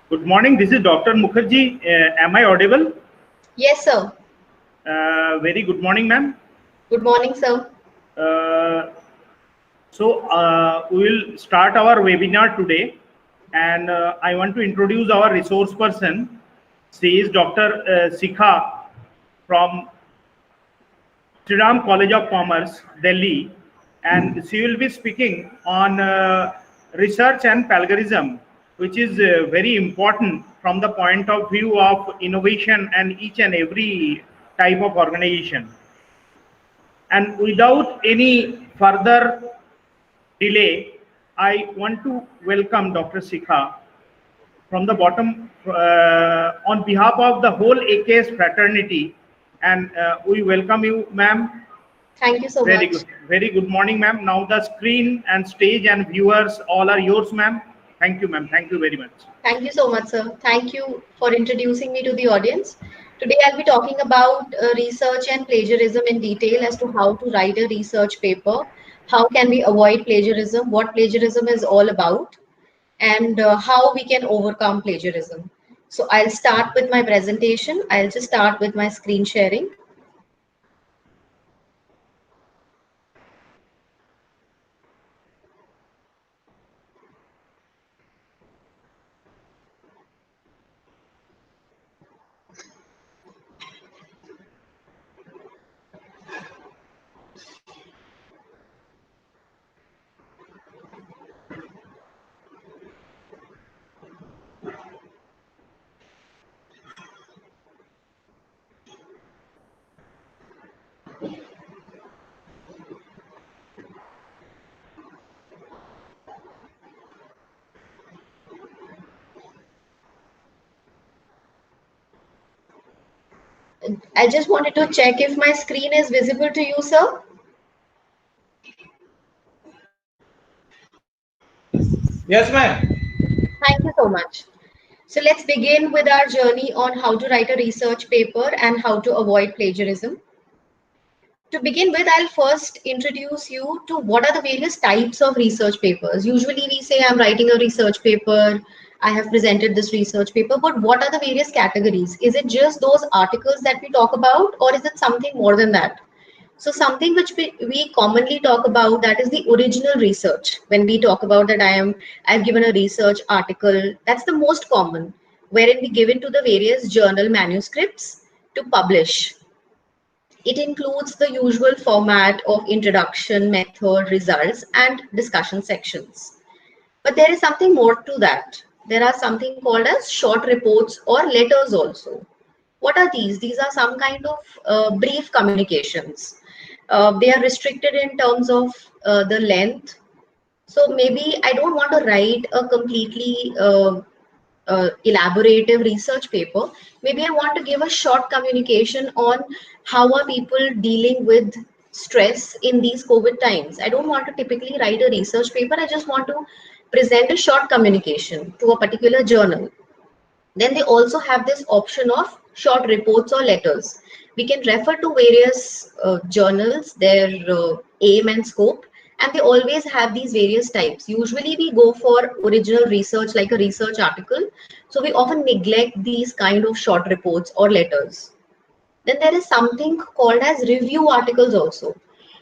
Good morning. This is Dr. Mukherjee. Am I audible? Yes, sir. Very good morning, ma'am. Good morning, sir. We will start our webinar today, and I want to introduce our resource person. She is Dr. Sikha from Sriram College of Commerce, Delhi, and she will be speaking on research and plagiarism, which is very important from the point of view of innovation and each and every type of organization. And without any further delay, I want to welcome Dr. Sikha from the bottom on behalf of the whole AKS fraternity, and we welcome you, ma'am. Thank you so Very much. good. Very good morning, ma'am. Now the screen and stage and viewers all are yours, ma'am. Thank you, ma'am. Thank you very much. Thank you so much, sir. Thank you for introducing me to the audience. Today, I'll be talking about research and plagiarism in detail as to how to write a research paper, how can we avoid plagiarism, what plagiarism is all about, and how we can overcome plagiarism. So I'll start with my presentation. I'll just start with my screen sharing. I just wanted to check if my screen is visible to you, sir. Yes, ma'am. Thank you so much. So let's begin with our journey on how to write a research paper and how to avoid plagiarism. To begin with, I'll first introduce you to what are the various types of research papers. Usually we say I'm writing a research paper, I have presented this research paper, but what are the various categories? Is it just those articles that we talk about, or is it something more than that? So something which we commonly talk about, that is the original research. When we talk about that I've given a research article, that's the most common, wherein we give it to the various journal manuscripts to publish. It includes the usual format of introduction, method, results, and discussion sections. But there is something more to that. There are something called as short reports or letters also. What are these? These are some kind of brief communications. They are restricted in terms of the length. So maybe I don't want to write a completely elaborative research paper. Maybe I want to give a short communication on how are people dealing with stress in these COVID times. I don't want to typically write a research paper. I just want to present a short communication to a particular journal. Then they also have this option of short reports or letters. We can refer to various journals, their aim and scope, and they always have these various types. Usually we go for original research like a research article. So we often neglect these kind of short reports or letters. Then there is something called as review articles also.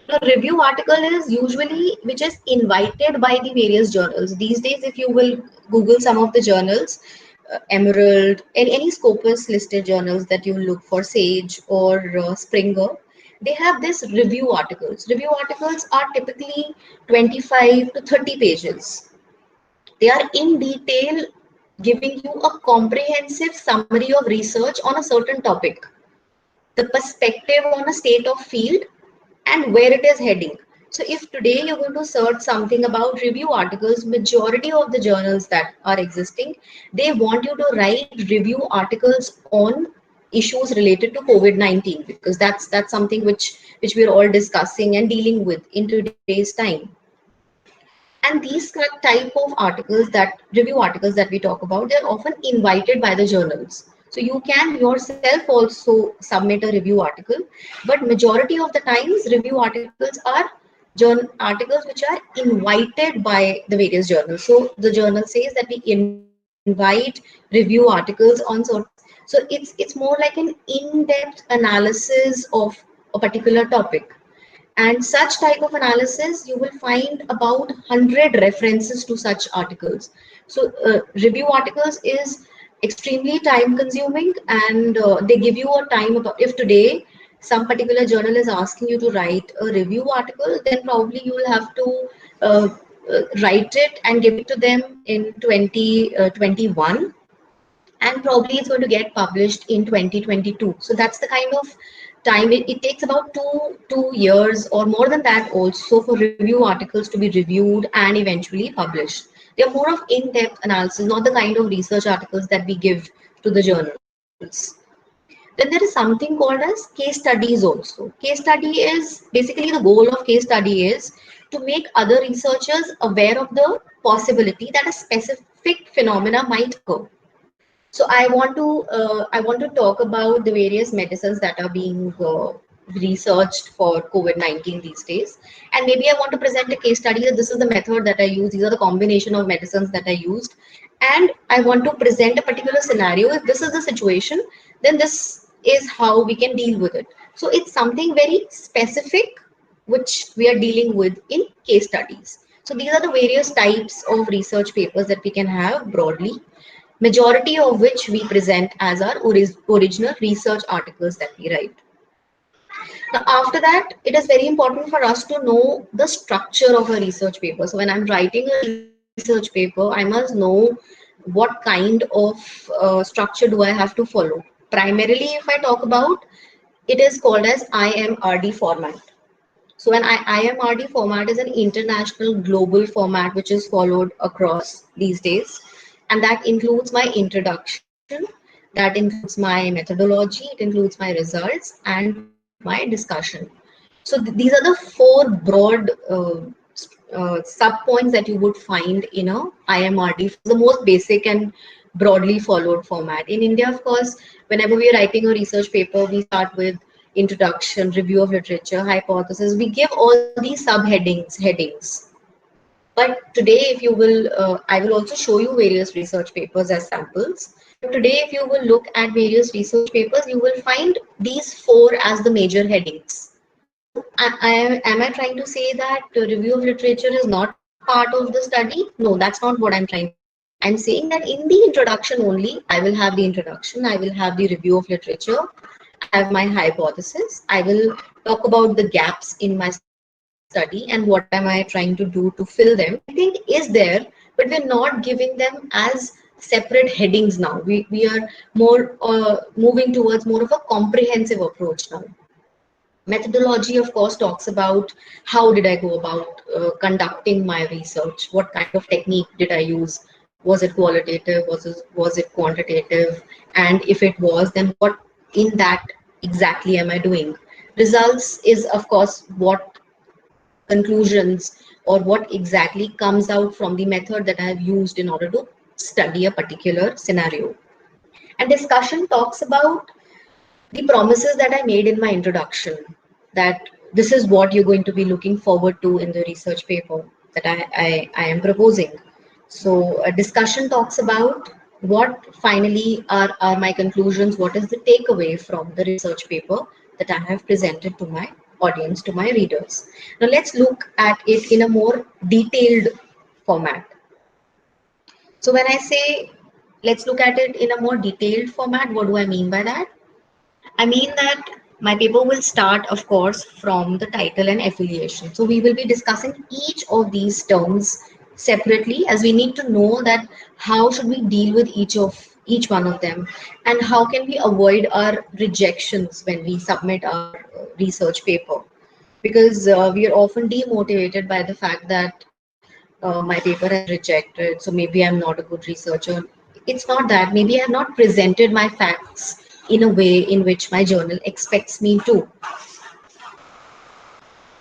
Now, review article is usually which is invited by the various journals. These days, if you will Google some of the journals, Emerald, and any Scopus listed journals that you look for, Sage or Springer, they have this review articles. Review articles are typically 25 to 30 pages. They are in detail giving you a comprehensive summary of research on a certain topic, the perspective on a state of field, and where it is heading. So if today you're going to search something about review articles, majority of the journals that are existing, they want you to write review articles on issues related to COVID-19, because that's something which we're all discussing and dealing with in today's time. And these type of articles, that review articles that we talk about, they're often invited by the journals. So you can yourself also submit a review article, but majority of the times review articles are articles which are invited by the various journals. So the journal says that we invite review articles on sort. So it's more like an in-depth analysis of a particular topic. And such type of analysis, you will find about 100 references to such articles. So review articles is extremely time consuming, and they give you a time about, if today some particular journal is asking you to write a review article, then probably you will have to write it and give it to them in 2021, and probably it's going to get published in 2022. So that's the kind of time it takes, about two years or more than that also, for review articles to be reviewed and eventually published. They are more of in-depth analysis, not the kind of research articles that we give to the journals. Then there is something called as case studies also. Case study is basically, the goal of case study is to make other researchers aware of the possibility that a specific phenomena might occur. So I want to talk about the various medicines that are being researched for COVID-19 these days, and maybe I want to present a case study that this is the method that I use. These are the combination of medicines that I used, and I want to present a particular scenario. If this is the situation, then this is how we can deal with it. So it's something very specific which we are dealing with in case studies. So these are the various types of research papers that we can have broadly, majority of which we present as our original research articles that we write. Now, after that, it is very important for us to know the structure of a research paper. So when I'm writing a research paper, I must know what kind of structure do I have to follow. Primarily, if I talk about, it is called as IMRD format. So an IMRD format is an international global format which is followed across these days. And that includes my introduction, that includes my methodology, it includes my results, and my discussion. So these are the four broad sub points that you would find in a IMRD, the most basic and broadly followed format. In India, of course, whenever we are writing a research paper, we start with introduction, review of literature, hypothesis. We give all these headings. But today, if you will, I will also show you various research papers as samples. But today, if you will look at various research papers, you will find these four as the major headings. So am I trying to say that review of literature is not part of the study? No, that's not what I'm trying to say. I'm saying that in the introduction only, I will have the introduction, I will have the review of literature, I have my hypothesis, I will talk about the gaps in my study and what am I trying to do to fill them. Everything is there, but we're not giving them as separate headings now. We are more moving towards more of a comprehensive approach now. Methodology, of course, talks about how did I go about conducting my research, what kind of technique did I use, was it qualitative, was it quantitative, and if it was, then what in that exactly am I doing. Results is, of course, what conclusions or what exactly comes out from the method that I have used in order to study a particular scenario. And discussion talks about the promises that I made in my introduction, that this is what you're going to be looking forward to in the research paper that I am proposing. So a discussion talks about what finally are my conclusions, what is the takeaway from the research paper that I have presented to my audience, to my readers. Now let's look at it in a more detailed format. So when I say let's look at it in a more detailed format, what do I mean by that? I mean that my paper will start, of course, from the title and affiliation. So we will be discussing each of these terms separately, as we need to know that how should we deal with each one of them, and how can we avoid our rejections when we submit our research paper, because we are often demotivated by the fact that my paper has been rejected, so maybe I'm not a good researcher. It's not that. Maybe I have not presented my facts in a way in which my journal expects me to.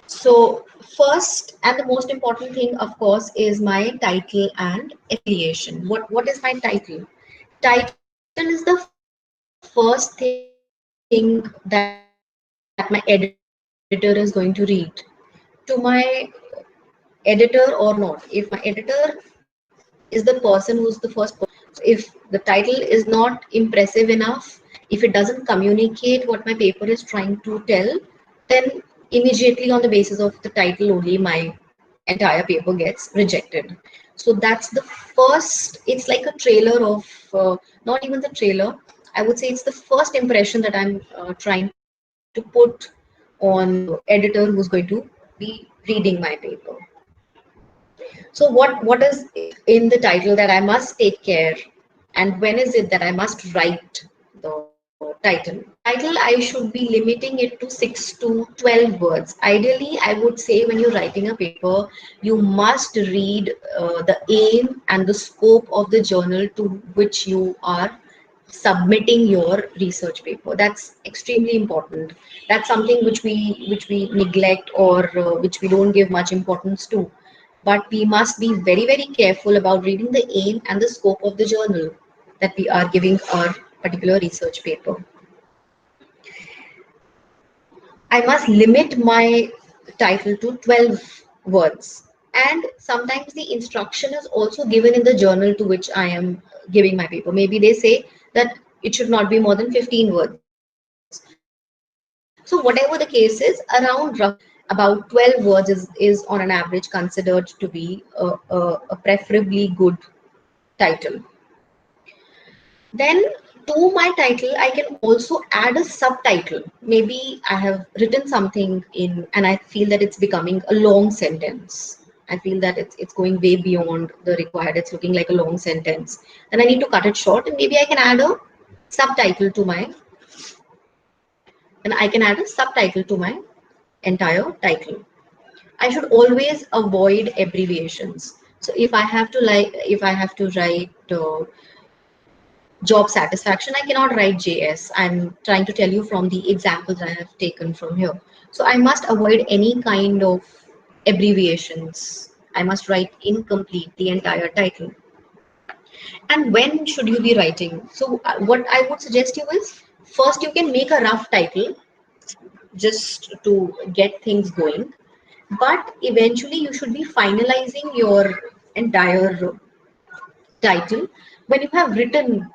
So first and the most important thing, of course, is my title and affiliation. What is my title? Title is the first thing that my editor is going to read. To my editor or not, if my editor is the person who's the first person, so if the title is not impressive enough, if it doesn't communicate what my paper is trying to tell, then immediately on the basis of the title only my entire paper gets rejected. So that's the first, it's like a trailer of not even the trailer, I would say it's the first impression that I'm trying to put on the editor who's going to be reading my paper. So what is it in the title that I must take care, and when is it that I must write the title? Title, I should be limiting it to 6 to 12 words. Ideally, I would say when you're writing a paper, you must read the aim and the scope of the journal to which you are submitting your research paper. That's extremely important. That's something which we neglect, or which we don't give much importance to. But we must be very, very careful about reading the aim and the scope of the journal that we are giving our particular research paper. I must limit my title to 12 words. And sometimes the instruction is also given in the journal to which I am giving my paper. Maybe they say that it should not be more than 15 words. So whatever the case is, around roughly about 12 words is on an average considered to be a preferably good title. Then to my title, I can also add a subtitle. Maybe I have written something in and I feel that it's becoming a long sentence. I feel that it's going way beyond the required. It's looking like a long sentence. Then I need to cut it short, and maybe I can add a subtitle to my entire title. I should always avoid abbreviations. So if I have to write job satisfaction, I cannot write JS. I'm trying to tell you from the examples I have taken from here. So I must avoid any kind of abbreviations. I must write incomplete the entire title. And when should you be writing? So what I would suggest you is, first you can make a rough title just to get things going, but eventually you should be finalizing your entire title when you have written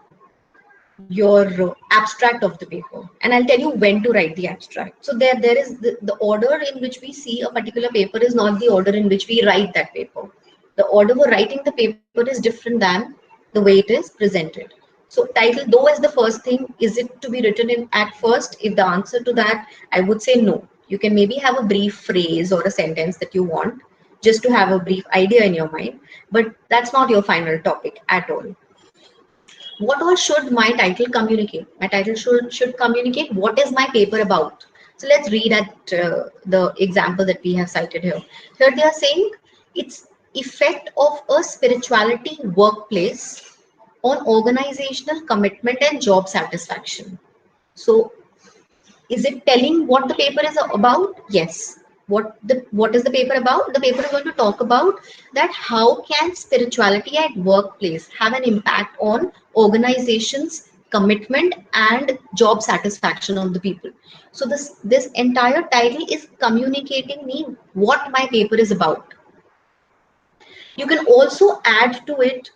your abstract of the paper. And I'll tell you when to write the abstract. So there is the order in which we see a particular paper is not the order in which we write that paper. The order for writing the paper is different than the way it is presented. So title though is the first thing. Is it to be written in at first? If the answer to that, I would say no. You can maybe have a brief phrase or a sentence that you want just to have a brief idea in your mind, but that's not your final topic at all. What all should my title communicate? My title should communicate what is my paper about. So let's read at the example that we have cited here. Here they are saying it's effect of a spirituality workplace on organizational commitment and job satisfaction. So is it telling what the paper is about? Yes. What is the paper about? The paper is going to talk about that how can spirituality at workplace have an impact on organizations commitment and job satisfaction of the people. So this entire title is communicating me what my paper is about. You can also add to it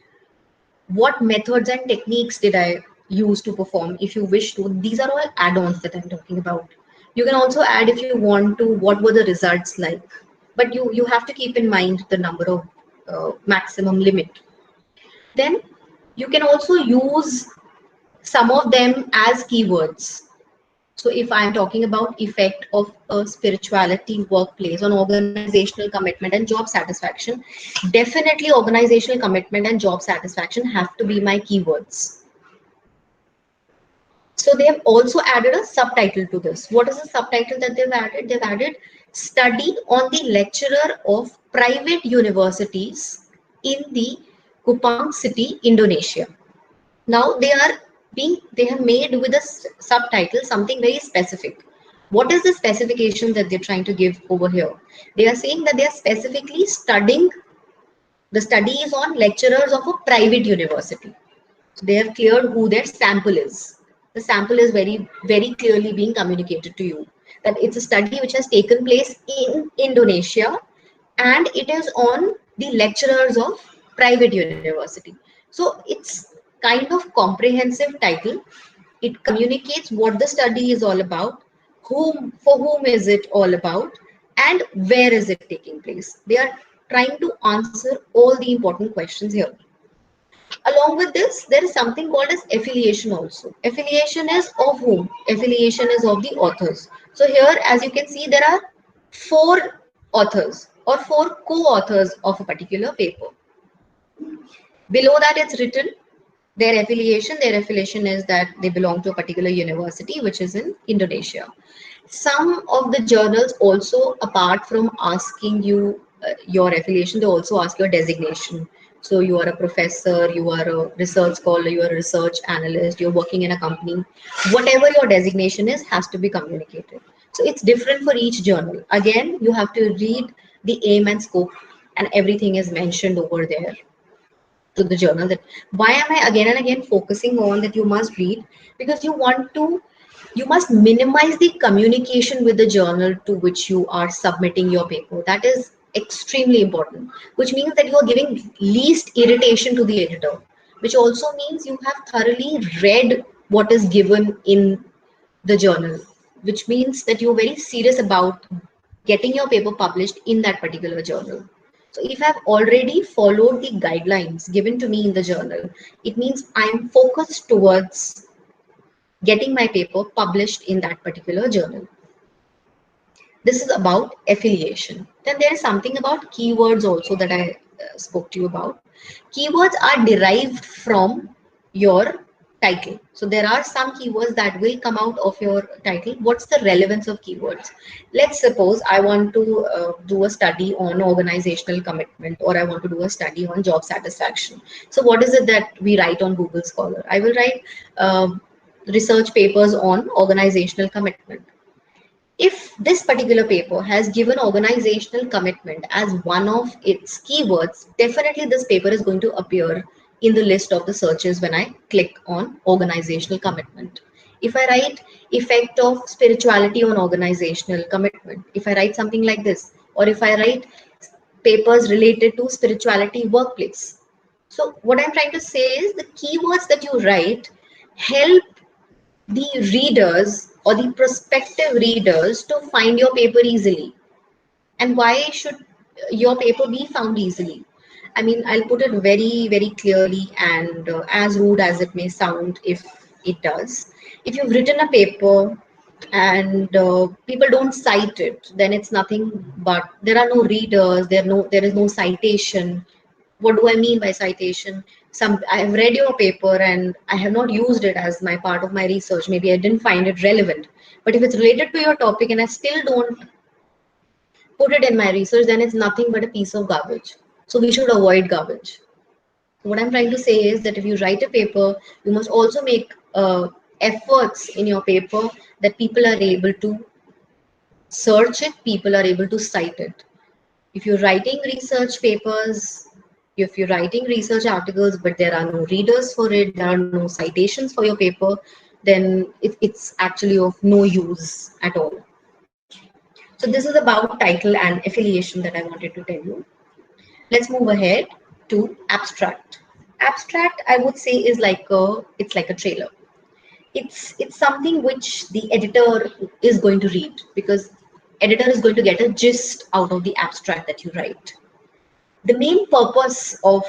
what methods and techniques did I use to perform if you wish to. These are all add-ons that I'm talking about. You can also add if you want to what were the results like, but you have to keep in mind the number of maximum limit. Then you can also use some of them as keywords. So if I'm talking about effect of a spirituality workplace on organizational commitment and job satisfaction, definitely organizational commitment and job satisfaction have to be my keywords. So they have also added a subtitle to this. What is the subtitle that they've added? They've added study on the lecturer of private universities in the Kupang city, Indonesia. Now they have made with a subtitle something very specific. What is the specification that they're trying to give over here? They are saying that they are specifically studying, the study is on lecturers of a private university. So they have cleared who their sample is. The sample is very, very clearly being communicated to you that it's a study which has taken place in Indonesia, and it is on the lecturers of private university. So it's kind of comprehensive title. It communicates what the study is all about, for whom is it all about, and where is it taking place. They are trying to answer all the important questions here. Along with this, there is something called as affiliation also. Affiliation is of whom? Affiliation is of the authors. So here, as you can see, there are 4 authors or 4 co-authors of a particular paper. Below that, it's written their affiliation. Their affiliation is that they belong to a particular university, which is in Indonesia. Some of the journals also, apart from asking you your affiliation, they also ask your designation. So you are a professor, you are a research scholar, you are a research analyst, you're working in a company. Whatever your designation is has to be communicated. So it's different for each journal. Again, you have to read the aim and scope, and everything is mentioned over there to the journal. That why am I again and again focusing on that you must read? Because you must minimize the communication with the journal to which you are submitting your paper. That is extremely important, which means that you are giving least irritation to the editor, which also means you have thoroughly read what is given in the journal, which means that you're very serious about getting your paper published in that particular journal. So if I've already followed the guidelines given to me in the journal, it means I'm focused towards getting my paper published in that particular journal. This is about affiliation. Then there is something about keywords also that I spoke to you about. Keywords are derived from your title. So there are some keywords that will come out of your title. What's the relevance of keywords? Let's suppose I want to do a study on organizational commitment, or I want to do a study on job satisfaction. So what is it that we write on Google Scholar? I will write research papers on organizational commitment. If this particular paper has given organizational commitment as one of its keywords, definitely this paper is going to appear in the list of the searches when I click on organizational commitment. If I write effect of spirituality on organizational commitment, if I write something like this, or if I write papers related to spirituality workplace. So what I'm trying to say is the keywords that you write help the readers or the prospective readers to find your paper easily. And why should your paper be found easily? I mean, I'll put it very, very clearly, and as rude as it may sound, if it does. If you've written a paper and people don't cite it, then it's nothing but there are no readers, there is no citation. What do I mean by citation? I have read your paper and I have not used it as my part of my research. Maybe I didn't find it relevant. But if it's related to your topic and I still don't put it in my research, then it's nothing but a piece of garbage. So we should avoid garbage. What I'm trying to say is that if you write a paper, you must also make efforts in your paper that people are able to search it, people are able to cite it. If you're writing research papers, if you're writing research articles, but there are no readers for it, there are no citations for your paper, then it's actually of no use at all. So this is about title and affiliation that I wanted to tell you. Let's move ahead to abstract. Abstract, I would say, is it's like a trailer. It's something which the editor is going to read, because editor is going to get a gist out of the abstract that you write. The main purpose of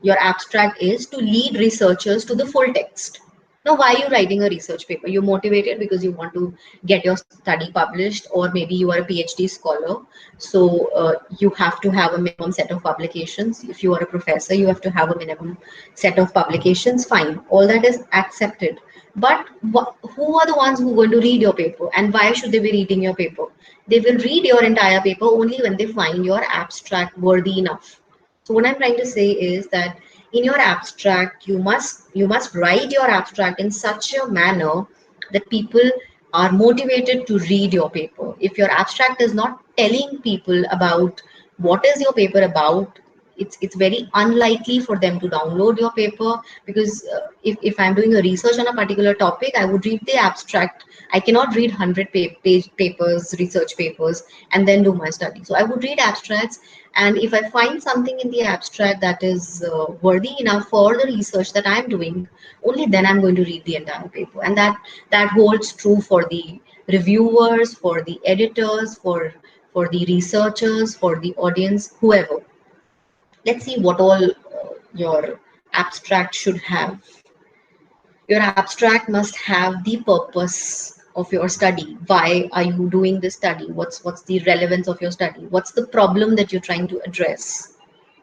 your abstract is to lead researchers to the full text. Now, why are you writing a research paper? You're motivated because you want to get your study published, or maybe you are a PhD scholar. So you have to have a minimum set of publications. If you are a professor, you have to have a minimum set of publications. Fine. All that is accepted. But who are the ones who are going to read your paper, and why should they be reading your paper? They will read your entire paper only when they find your abstract worthy enough. So what I'm trying to say is that in your abstract, you must write your abstract in such a manner that people are motivated to read your paper. If your abstract is not telling people about what is your paper about, it's very unlikely for them to download your paper, because if I'm doing a research on a particular topic, I would read the abstract. I cannot read 100 page papers, research papers, and then do my study. So I would read abstracts, and if I find something in the abstract that is worthy enough for the research that I'm doing, only then I'm going to read the entire paper. And that holds true for the reviewers, for the editors, for the researchers, for the audience, whoever. Let's see what all your abstract should have. Your abstract must have the purpose of your study. Why are you doing this study? What's the relevance of your study? What's the problem that you're trying to address?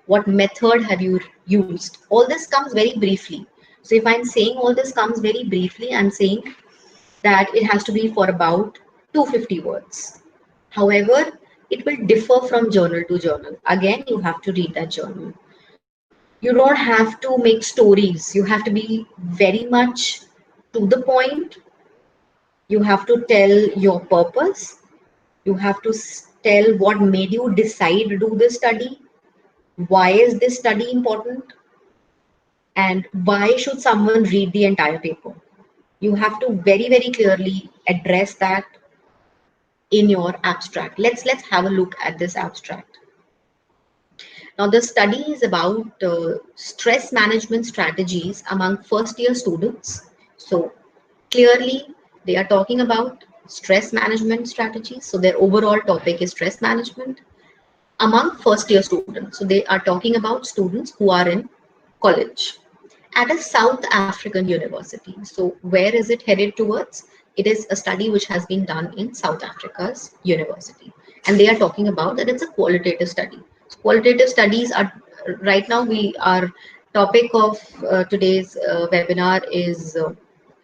What method have you used? All this comes very briefly. So if I'm saying all this comes very briefly, I'm saying that it has to be for about 250 words. However, it will differ from journal to journal. Again, you have to read that journal. You don't have to make stories. You have to be very much to the point. You have to tell your purpose. You have to tell what made you decide to do this study. Why is this study important? And why should someone read the entire paper? You have to very, very clearly address that in your abstract. Let's have a look at this abstract. Now, the study is about stress management strategies among first year students. So clearly, they are talking about stress management strategies. So their overall topic is stress management among first year students. So they are talking about students who are in college at a South African university. So where is it headed towards? It is a study which has been done in South Africa's university. And they are talking about that it's a qualitative study. So qualitative studies are, right now our topic of today's webinar is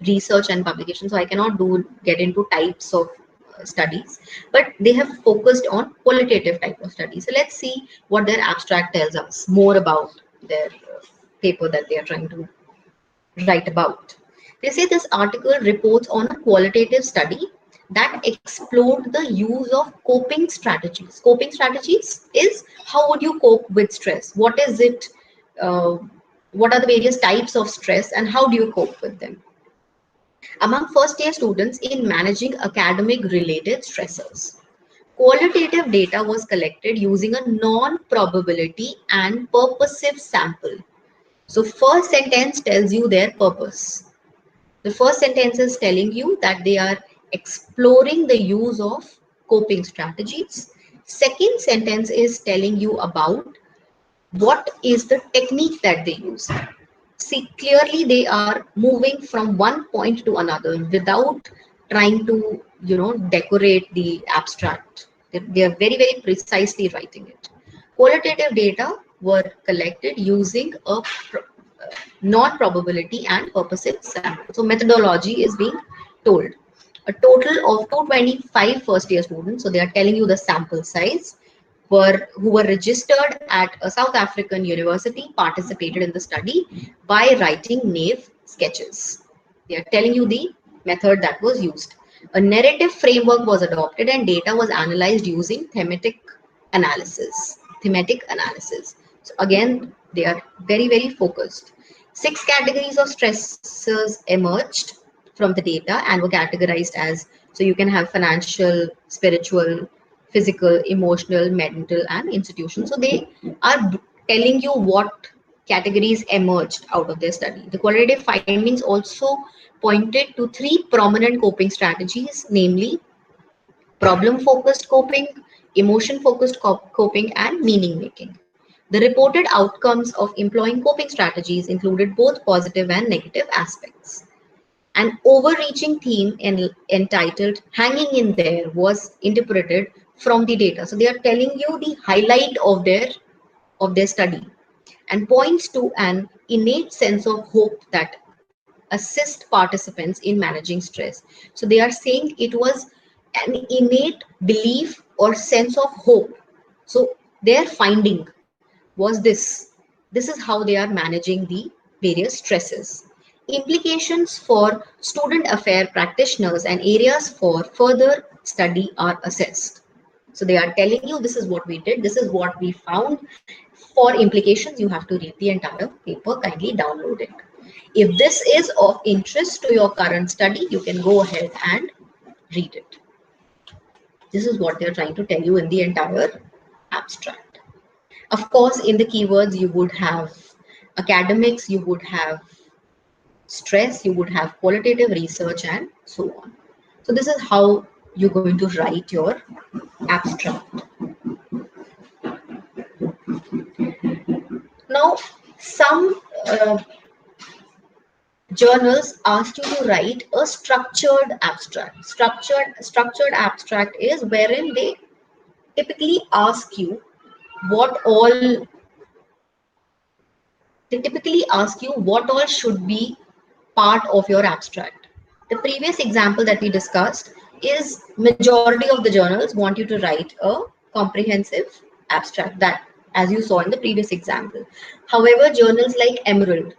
research and publication. So I cannot get into types of studies, but they have focused on qualitative type of studies. So let's see what their abstract tells us more about their paper that they are trying to write about. They say this article reports on a qualitative study that explored the use of coping strategies. Coping strategies is how would you cope with stress? What is it? Uh, what are the various types of stress and how do you cope with them? Among first year students in managing academic related stressors. Qualitative data was collected using a non-probability and purposive sample. So first sentence tells you their purpose. The first sentence is telling you that they are exploring the use of coping strategies. Second sentence is telling you about what is the technique that they use. See, clearly they are moving from one point to another without trying to, decorate the abstract. They are very, very precisely writing it. Qualitative data were collected using a non-probability and purposive sample. So methodology is being told. A total of 225 first year students, so they are telling you the sample size, who were registered at a South African university participated in the study by writing naive sketches. They are telling you the method that was used. A narrative framework was adopted and data was analyzed using thematic analysis. So again, they are very, very focused. 6 categories of stresses emerged from the data and were categorized as, so you can have financial, spiritual, physical, emotional, mental, and institutional. So they are telling you what categories emerged out of their study. The qualitative findings also pointed to 3 prominent coping strategies, namely problem-focused coping, emotion-focused coping, and meaning-making. The reported outcomes of employing coping strategies included both positive and negative aspects. An overreaching theme entitled Hanging in There was interpreted from the data. So they are telling you the highlight of their study and points to an innate sense of hope that assist participants in managing stress. So they are saying it was an innate belief or sense of hope. So their finding was this, This is how they are managing the various stresses. Implications for student affair practitioners and areas for further study are assessed. So they are telling you this is what we did, this is what we found. For implications, you have to read the entire paper, kindly download it. If this is of interest to your current study, you can go ahead and read it. This is what they're trying to tell you in the entire abstract. Of course, in the keywords, you would have academics, you would have stress, you would have qualitative research, and so on. So this is how you're going to write your abstract. Now, some journals ask you to write a structured abstract. Structured abstract is wherein they typically ask you what all should be part of your abstract. The previous example that we discussed is majority of the journals want you to write a comprehensive abstract, that as you saw in the previous example. However, journals like Emerald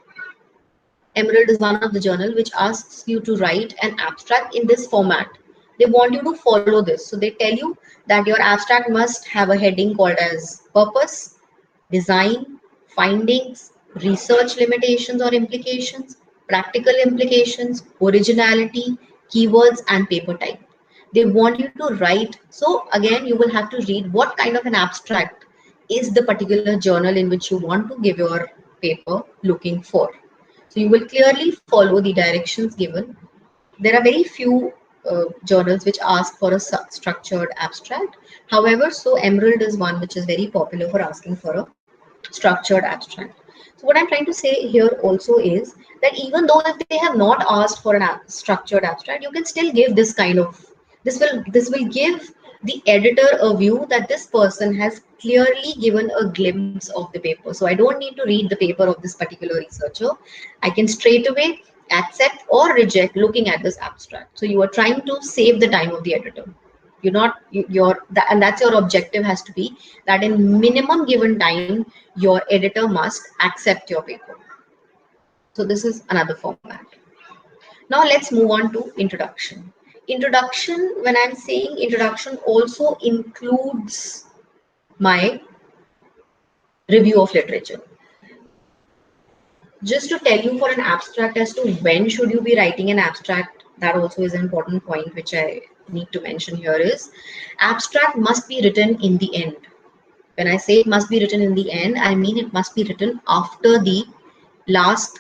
is one of the journal which asks you to write an abstract in this format. They want you to follow this. So they tell you that your abstract must have a heading called as purpose, design, findings, research limitations or implications, practical implications, originality, keywords, and paper type. They want you to write. So again, you will have to read what kind of an abstract is the particular journal in which you want to give your paper looking for. So you will clearly follow the directions given. There are very few journals which ask for a structured abstract. However, so Emerald is one which is very popular for asking for a structured abstract. So what I'm trying to say here also is that even though if they have not asked for a structured abstract, you can still give this kind of, this will give the editor a view that this person has clearly given a glimpse of the paper. So I don't need to read the paper of this particular researcher. I can straight away accept or reject looking at this abstract. So you are trying to save the time of the editor. You're not and that's your objective has to be that in minimum given time your editor must accept your paper. So this is another format. Now let's move on to introduction. Introduction, when I'm saying introduction, also includes my review of literature. Just to tell you for an abstract as to when should you be writing an abstract, that also is an important point which I need to mention here is abstract must be written in the end. When I say it must be written in the end, I mean it must be written after the last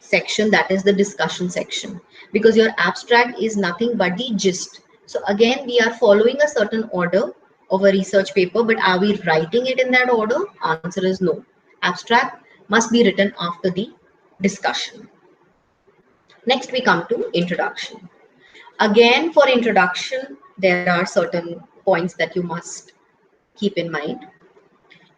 section, that is the discussion section, because your abstract is nothing but the gist. So again, we are following a certain order of a research paper, but are we writing it in that order? Answer is no. Abstract must be written after the discussion. Next, we come to introduction. Again, for introduction, there are certain points that you must keep in mind.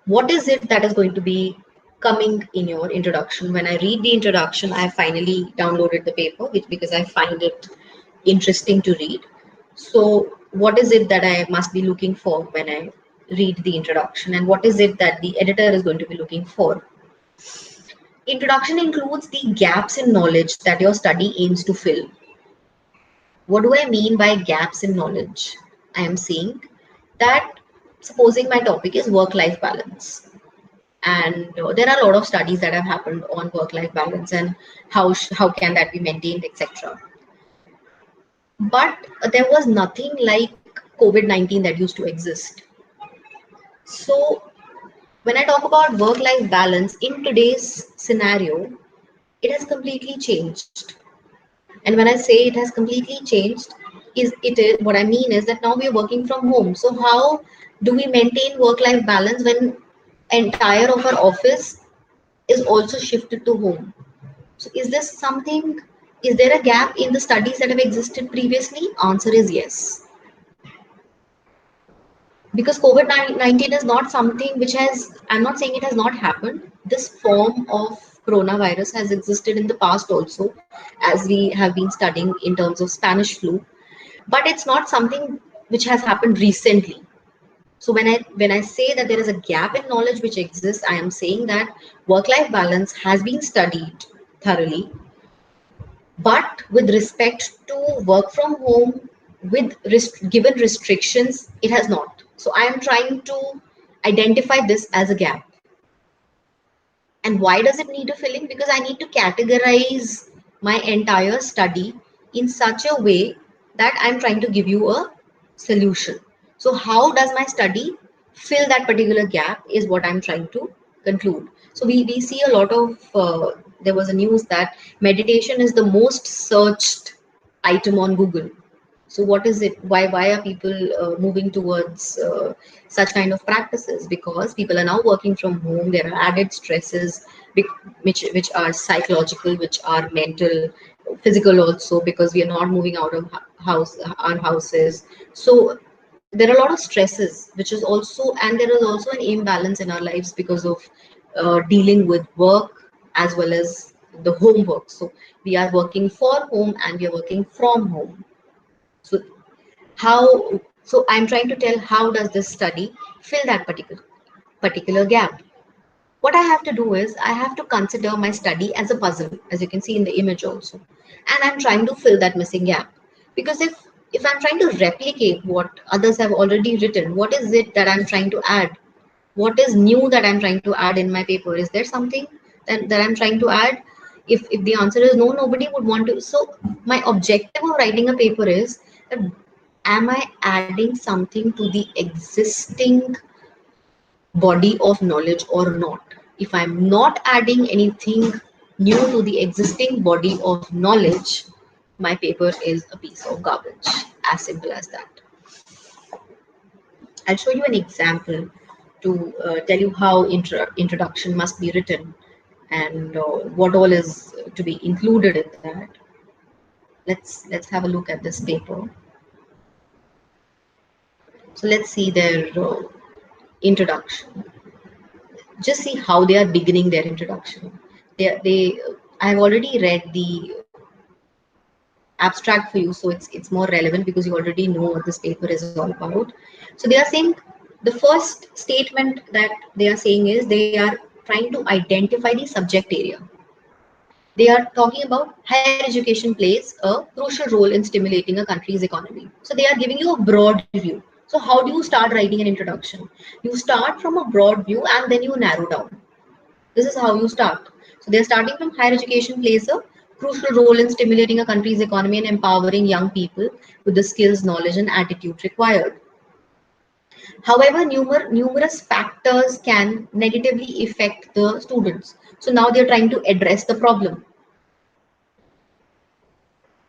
What is it that is going to be coming in your introduction? When I read the introduction, I finally downloaded the paper, because I find it interesting to read. So what is it that I must be looking for when I read the introduction, and what is it that the editor is going to be looking for? Introduction includes the gaps in knowledge that your study aims to fill. What do I mean by gaps in knowledge? I am saying that supposing my topic is work-life balance, and there are a lot of studies that have happened on work-life balance and how can that be maintained, etc. But there was nothing like COVID-19 that used to exist. So when I talk about work-life balance in today's scenario, it has completely changed. And when I say it has completely changed, what I mean is that now we are working from home. So how do we maintain work-life balance when entire of our office is also shifted to home? So is there a gap in the studies that have existed previously? Answer is yes. Because COVID-19 is not something which I'm not saying it has not happened. This form of coronavirus has existed in the past also, as we have been studying in terms of Spanish flu. But it's not something which has happened recently. So when I say that there is a gap in knowledge which exists, I am saying that work-life balance has been studied thoroughly, but with respect to work from home, with given restrictions, it has not. So I am trying to identify this as a gap. And why does it need a filling? Because I need to categorize my entire study in such a way that I'm trying to give you a solution. So how does my study fill that particular gap is what I'm trying to conclude. So we see a lot of, there was a news that meditation is the most searched item on Google. So what is it? Why are people moving towards such kind of practices? Because people are now working from home. There are added stresses, which are psychological, which are mental, physical also. Because we are not moving out of our houses. So there are a lot of stresses, which is also, and there is also an imbalance in our lives because of dealing with work as well as the homework. So we are working for home and we are working from home. So so I'm trying to tell how does this study fill that particular gap. What I have to do is I have to consider my study as a puzzle, as you can see in the image also. And I'm trying to fill that missing gap. Because if I'm trying to replicate what others have already written, what is it that I'm trying to add? What is new that I'm trying to add in my paper? Is there something that I'm trying to add? If the answer is no, nobody would want to. So my objective of writing a paper is that am I adding something to the existing body of knowledge or not? If I'm not adding anything new to the existing body of knowledge, my paper is a piece of garbage. As simple as that. I'll show you an example to tell you how introduction must be written and what all is to be included in that. Let's have a look at this paper. So let's see their introduction. Just see how they are beginning their introduction. I have already read the abstract for you, so it's more relevant because you already know what this paper is all about. So they are saying the first statement that they are saying is they are trying to identify the subject area. They are talking about higher education plays a crucial role in stimulating a country's economy. So they are giving you a broad view. So how do you start writing an introduction? You start from a broad view and then you narrow down. This is how you start. So they're starting from higher education plays a crucial role in stimulating a country's economy and empowering young people with the skills, knowledge, and attitude required. However, numerous factors can negatively affect the students. So now they're trying to address the problem.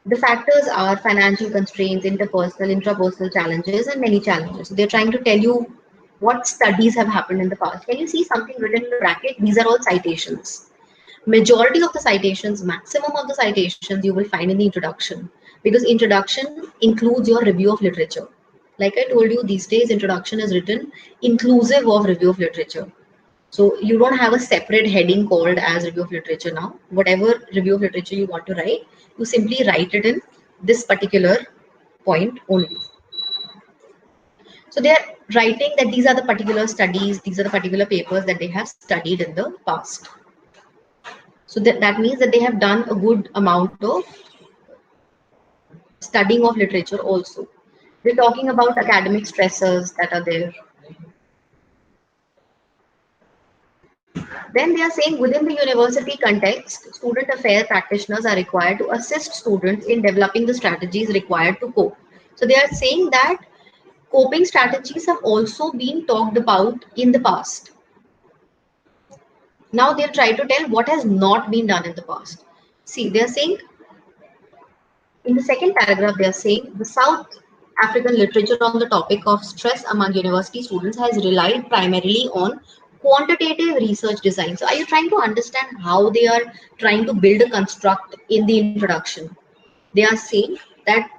The factors are financial constraints, interpersonal, intrapersonal challenges, and many challenges. So they're trying to tell you what studies have happened in the past. Can you see something written in the bracket? These are all citations. Majority of the citations, maximum of the citations you will find in the introduction, because introduction includes your review of literature. Like I told you, these days introduction is written inclusive of review of literature. So you don't have a separate heading called as review of literature now. Whatever review of literature you want to write, you simply write it in this particular point only. So they are writing that these are the particular studies, these are the particular papers that they have studied in the past. So that means that they have done a good amount of studying of literature also. We're talking about academic stressors that are there. Then they are saying within the university context, student affair practitioners are required to assist students in developing the strategies required to cope. So they are saying that coping strategies have also been talked about in the past. Now they'll try to tell what has not been done in the past. See, they're saying in the second paragraph, they're saying the South African literature on the topic of stress among university students has relied primarily on quantitative research design. So are you trying to understand how they are trying to build a construct in the introduction? They are saying that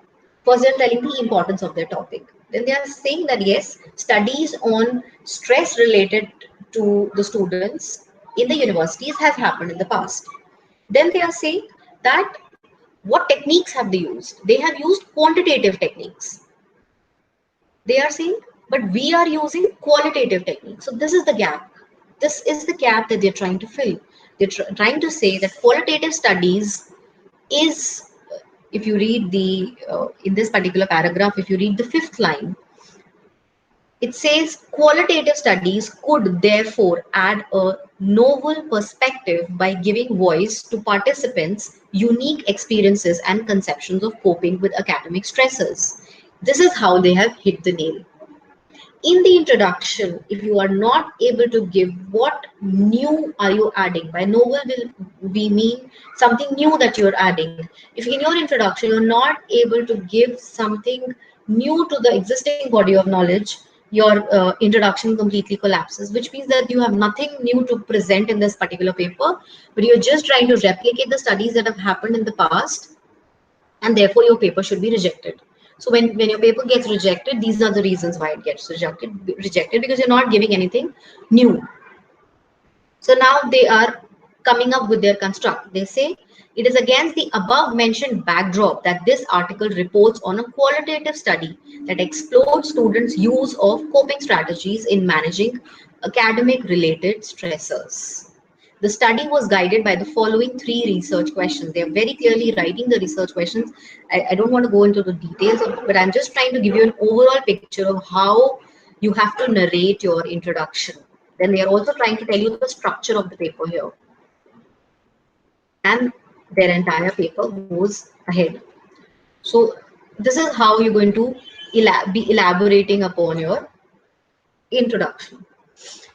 first they're telling the importance of their topic. Then they are saying that yes, studies on stress related to the students in the universities have happened in the past. Then they are saying that what techniques have they used? They have used quantitative techniques. They are saying but we are using qualitative techniques. So this is the gap. This is the gap that they're trying to fill. They're trying to say that qualitative studies is, if you read the in this particular paragraph, if you read the fifth line, it says qualitative studies could therefore add a novel perspective by giving voice to participants' unique experiences and conceptions of coping with academic stresses. This is how they have hit the nail. In the introduction, if you are not able to give what new are you adding, by novel will we mean something new that you're adding. If in your introduction you're not able to give something new to the existing body of knowledge, your introduction completely collapses, which means that you have nothing new to present in this particular paper, but you're just trying to replicate the studies that have happened in the past, and therefore your paper should be rejected. So when your paper gets rejected, these are the reasons why it gets rejected, because you're not giving anything new. So now they are coming up with their construct. They say it is against the above mentioned backdrop that this article reports on a qualitative study that explored students' use of coping strategies in managing academic related stressors. The study was guided by the following three research questions. They are very clearly writing the research questions. I don't want to go into the details of it, but I'm just trying to give you an overall picture of how you have to narrate your introduction. Then they are also trying to tell you the structure of the paper here. And their entire paper goes ahead. So this is how you're going to be elaborating upon your introduction.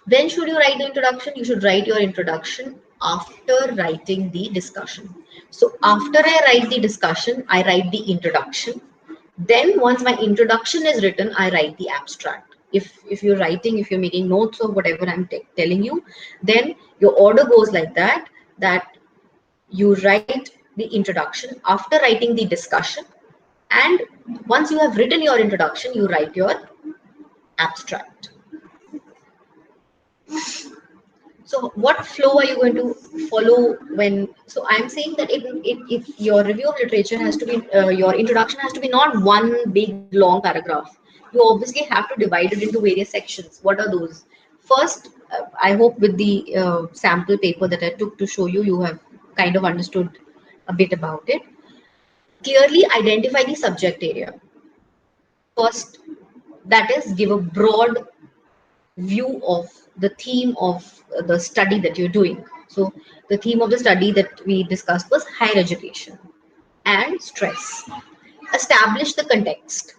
When should you write the introduction? You should write your introduction after writing the discussion. So after I write the discussion, I write the introduction. Then once my introduction is written, I write the abstract. If you're writing, if you're making notes of whatever I'm telling you, then your order goes like that, that you write the introduction after writing the discussion. And once you have written your introduction, you write your abstract. So what flow are you going to follow when? So I'm saying that if your review of literature has to be, your introduction has to be not one big long paragraph. You obviously have to divide it into various sections. What are those? First, I hope with the sample paper that I took to show you, you have kind of understood a bit about it. Clearly identify the subject area. First, that is, give a broad view of the theme of the study that you're doing. So the theme of the study that we discussed was higher education and stress. Establish the context.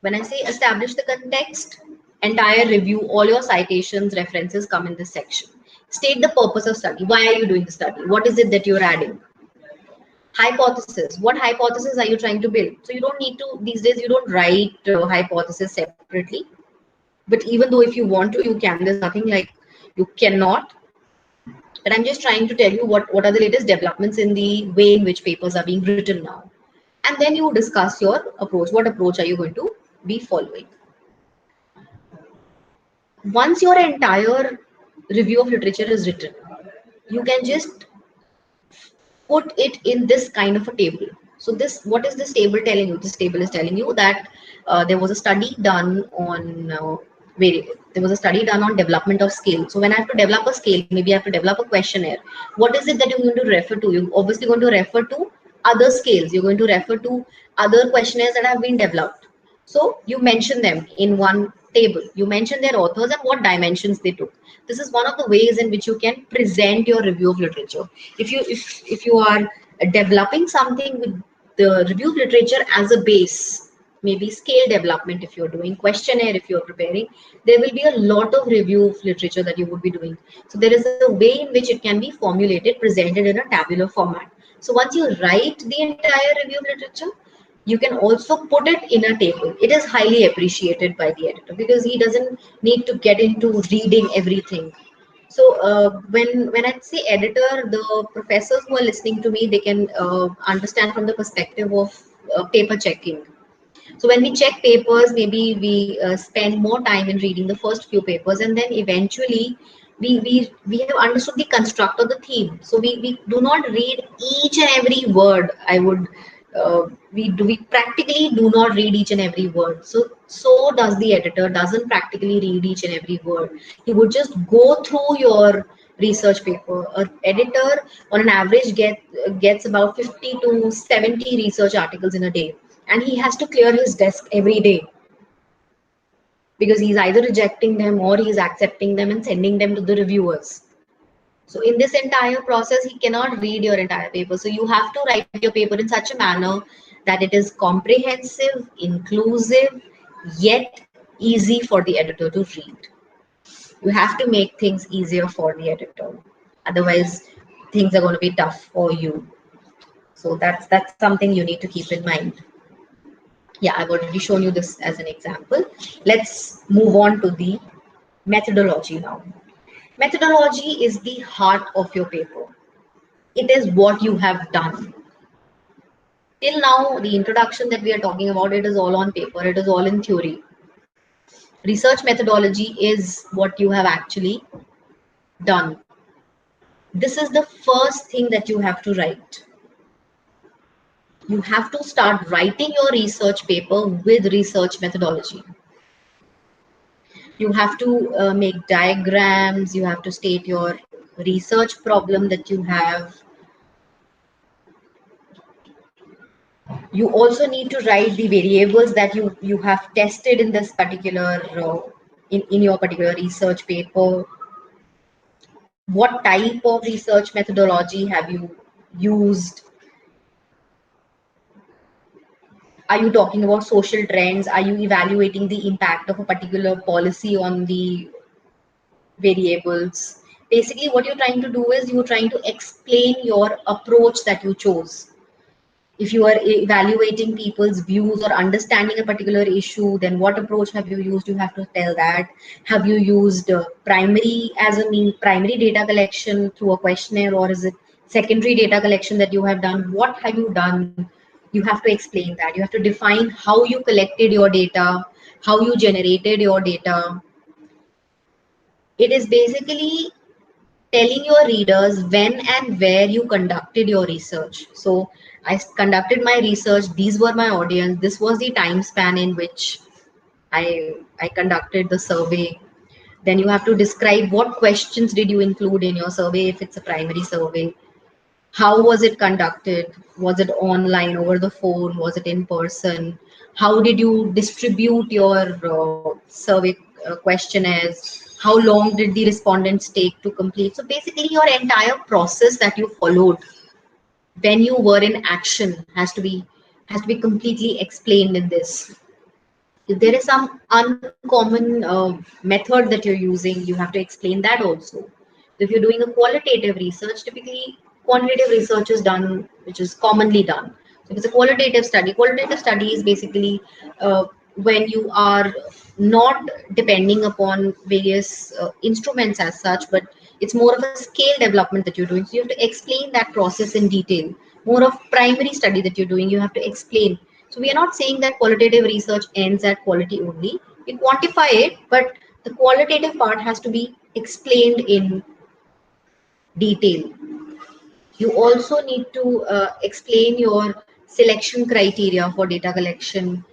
When I say establish the context, entire review, all your citations, references come in this section. State the purpose of study. Why are you doing the study? What is it that you're adding? Hypothesis. What hypothesis are you trying to build? So you don't need to, these days you don't write hypothesis separately. But even though if you want to, you can. There's nothing like you cannot. But I'm just trying to tell you what are the latest developments in the way in which papers are being written now. And then you discuss your approach. What approach are you going to be following? Once your entire review of literature is written, you can just put it in this kind of a table. So this, what is this table telling you? This table is telling you that there was a study done on there was a study done on development of scale. So when I have to develop a scale, maybe I have to develop a questionnaire. What is it that you're going to refer to? You're obviously going to refer to other scales. You're going to refer to other questionnaires that have been developed. So you mention them in one table. You mention their authors and what dimensions they took. This is one of the ways in which you can present your review of literature. If you are developing something with the review of literature as a base, maybe scale development, if you're doing questionnaire, if you're preparing, there will be a lot of review of literature that you would be doing. So there is a way in which it can be formulated, presented in a tabular format. So once you write the entire review of literature, you can also put it in a table. It is highly appreciated by the editor because he doesn't need to get into reading everything. So when I say editor, the professors who are listening to me, they can understand from the perspective of paper checking. So when we check papers, maybe we spend more time in reading the first few papers, and then eventually we have understood the construct of the theme. So we do not read each and every word. I would we practically do not read each and every word. So does the editor doesn't practically read each and every word. He would just go through your research paper. An editor on an average gets about 50 to 70 research articles in a day, and he has to clear his desk every day because he's either rejecting them or he's accepting them and sending them to the reviewers. So in this entire process, he cannot read your entire paper. So you have to write your paper in such a manner that it is comprehensive, inclusive, yet easy for the editor to read. You have to make things easier for the editor. Otherwise, things are going to be tough for you. So that's something you need to keep in mind. Yeah, I've already shown you this as an example. Let's move on to the methodology now. Methodology is the heart of your paper. It is what you have done. Till now, the introduction that we are talking about, it is all on paper, it is all in theory. Research methodology is what you have actually done. This is the first thing that you have to write. You have to start writing your research paper with research methodology. You have to make diagrams, you have to state your research problem that you have. You also need to write the variables that you have tested in this particular in your particular research paper. What type of research methodology have you used? Are you talking about social trends? Are you evaluating the impact of a particular policy on the variables? Basically, what you're trying to do is you're trying to explain your approach that you chose. If you are evaluating people's views or understanding a particular issue, then what approach have you used? You have to tell that. Have you used primary as a mean, primary data collection through a questionnaire, or is it secondary data collection that you have done? What have you done? You have to explain that. You have to define how you collected your data, how you generated your data. It is basically telling your readers when and where you conducted your research. So I conducted my research, these were my audience, this was the time span in which I conducted the survey. Then you have to describe what questions did you include in your survey if it's a primary survey. How was it conducted? Was it online, over the phone? Was it in person? How did you distribute your survey questionnaires? How long did the respondents take to complete? So basically, your entire process that you followed when you were in action has to be completely explained in this. If there is some uncommon method that you're using, you have to explain that also. If you're doing a qualitative research, typically quantitative research is done, which is commonly done. So if it's a qualitative study is basically when you are not depending upon various instruments as such, but it's more of a scale development that you're doing. So you have to explain that process in detail. More of primary study that you're doing, you have to explain. So we are not saying that qualitative research ends at quality only. We quantify it, but the qualitative part has to be explained in detail. You also need to explain your selection criteria for data collection,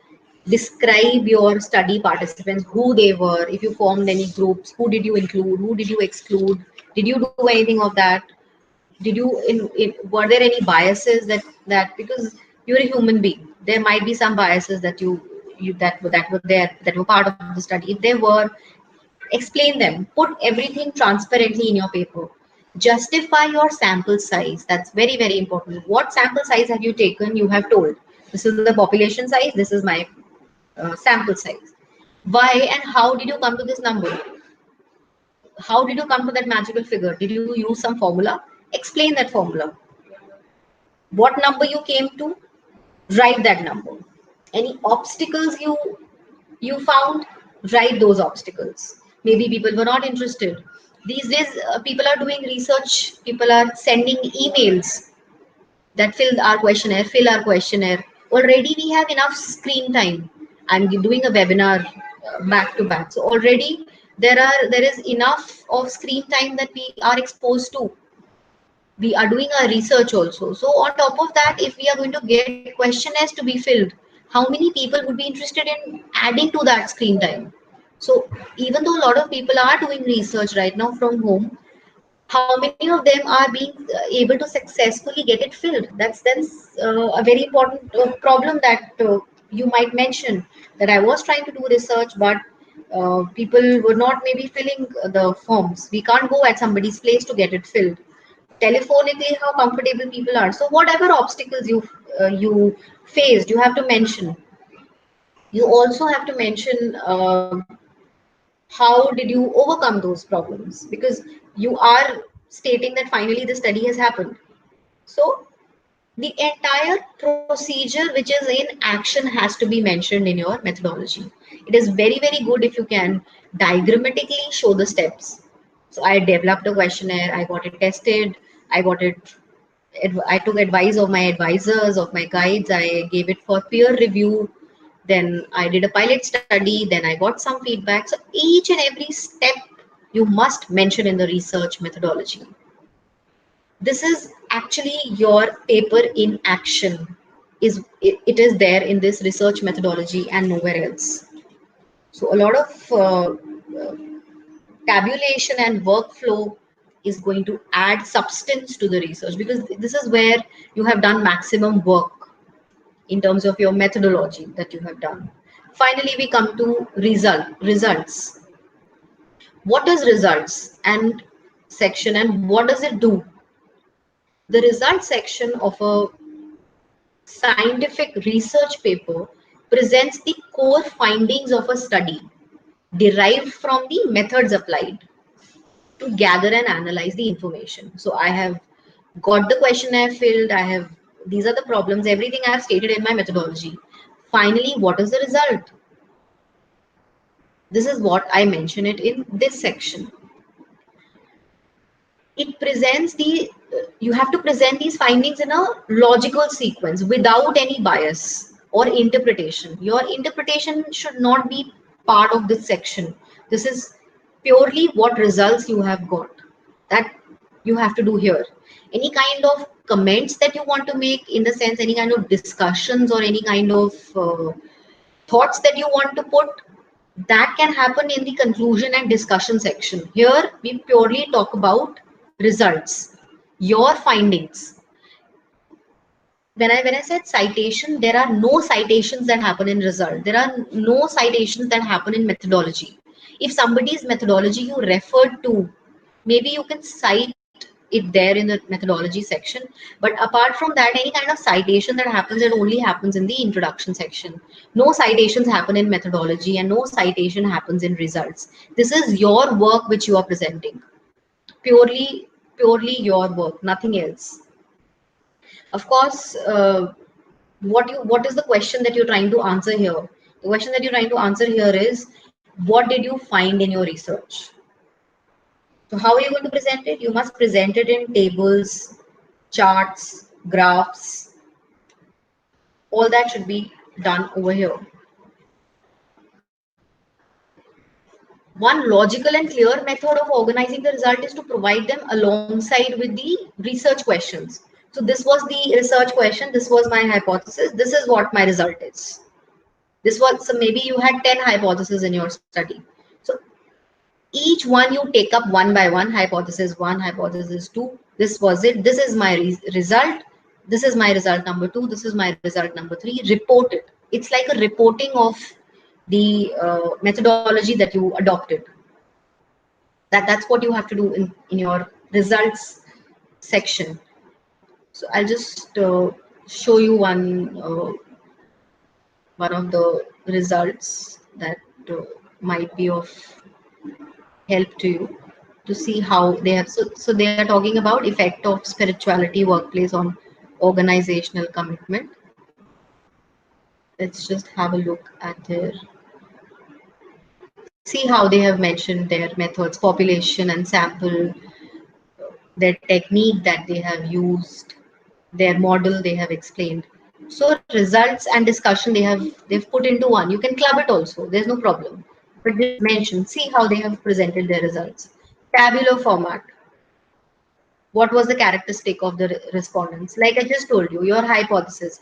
describe your study participants, who they were, if you formed any groups, who did you include, who did you exclude, did you do anything of that? Did you were there any biases that because you're a human being, there might be some biases that that were part of the study. If there were, explain them, put everything transparently in your paper. Justify your sample size. That's very, very important. What sample size have you taken? You have told, this is the population size, this is my sample size. Why and how did you come to this number? How did you come to that magical figure? Did you use some formula? Explain that formula. What number you came to? Write that number. Any obstacles you found? Write those obstacles. Maybe people were not interested. These days, people are doing research. People are sending emails that fill our questionnaire. Already we have enough screen time. I'm doing a webinar back to back. So already there is enough of screen time that we are exposed to. We are doing our research also. So on top of that, if we are going to get questionnaires to be filled, how many people would be interested in adding to that screen time? So even though a lot of people are doing research right now from home, how many of them are being able to successfully get it filled? That's a very important problem that you might mention, that I was trying to do research, but people were not maybe filling the forms. We can't go at somebody's place to get it filled telephonically. How comfortable people are. So whatever obstacles you faced, you have to mention. You also have to mention how did you overcome those problems, because you are stating that finally the study has happened. So the entire procedure which is in action has to be mentioned in your methodology. It is very, very good if you can diagrammatically show the steps. So I developed a questionnaire, I got it tested, I got it, I took advice of my advisors, of my guides, I gave it for peer review, then I did a pilot study, then I got some feedback. So each and every step you must mention in the research methodology. This is actually your paper in action. It is there in this research methodology and nowhere else. So a lot of tabulation and workflow is going to add substance to the research, because this is where you have done maximum work in terms of your methodology that you have done. Finally, we come to results. What is results and section, and what does it do? The results section of a scientific research paper presents the core findings of a study derived from the methods applied to gather and analyze the information. So I have got the questionnaire filled, I have, these are the problems, everything I have stated in my methodology. Finally, what is the result? This is what I mention it in this section. It presents you have to present these findings in a logical sequence without any bias or interpretation. Your interpretation should not be part of this section. This is purely what results you have got, that you have to do here. Any kind of comments that you want to make, in the sense any kind of discussions or any kind of thoughts that you want to put, that can happen in the conclusion and discussion section. Here we purely talk about results, your findings. When I said citation, there are no citations that happen in result. There are no citations that happen in methodology. If somebody's methodology you referred to, maybe you can cite it there in the methodology section. But apart from that, any kind of citation that happens, it only happens in the introduction section. No citations happen in methodology, and no citation happens in results. This is your work which you are presenting. Purely your work, nothing else. Of course, what is the question that you're trying to answer here? The question that you're trying to answer here is, what did you find in your research? So how are you going to present it? You must present it in tables, charts, graphs. All that should be done over here. One logical and clear method of organizing the result is to provide them alongside with the research questions. So this was the research question, this was my hypothesis, this is what my result is. This was, so maybe you had 10 hypotheses in your study. So each one you take up one by one, hypothesis 1, hypothesis 2, this was it, this is my result, this is my result number 2, this is my result number 3, report it. It's like a reporting of the methodology that you adopted. That's what you have to do in your results section. So I'll just show you one of the results that might be of help to you, to see how they have. So they are talking about effect of spirituality workplace on organizational commitment. Let's just have a look at their, see how they have mentioned their methods, population and sample, their technique that they have used, their model they have explained. So results and discussion they've put into one. You can club it also, there's no problem. But just mention, see how they have presented their results. Tabular format. What was the characteristic of the respondents? Like I just told you, your hypothesis,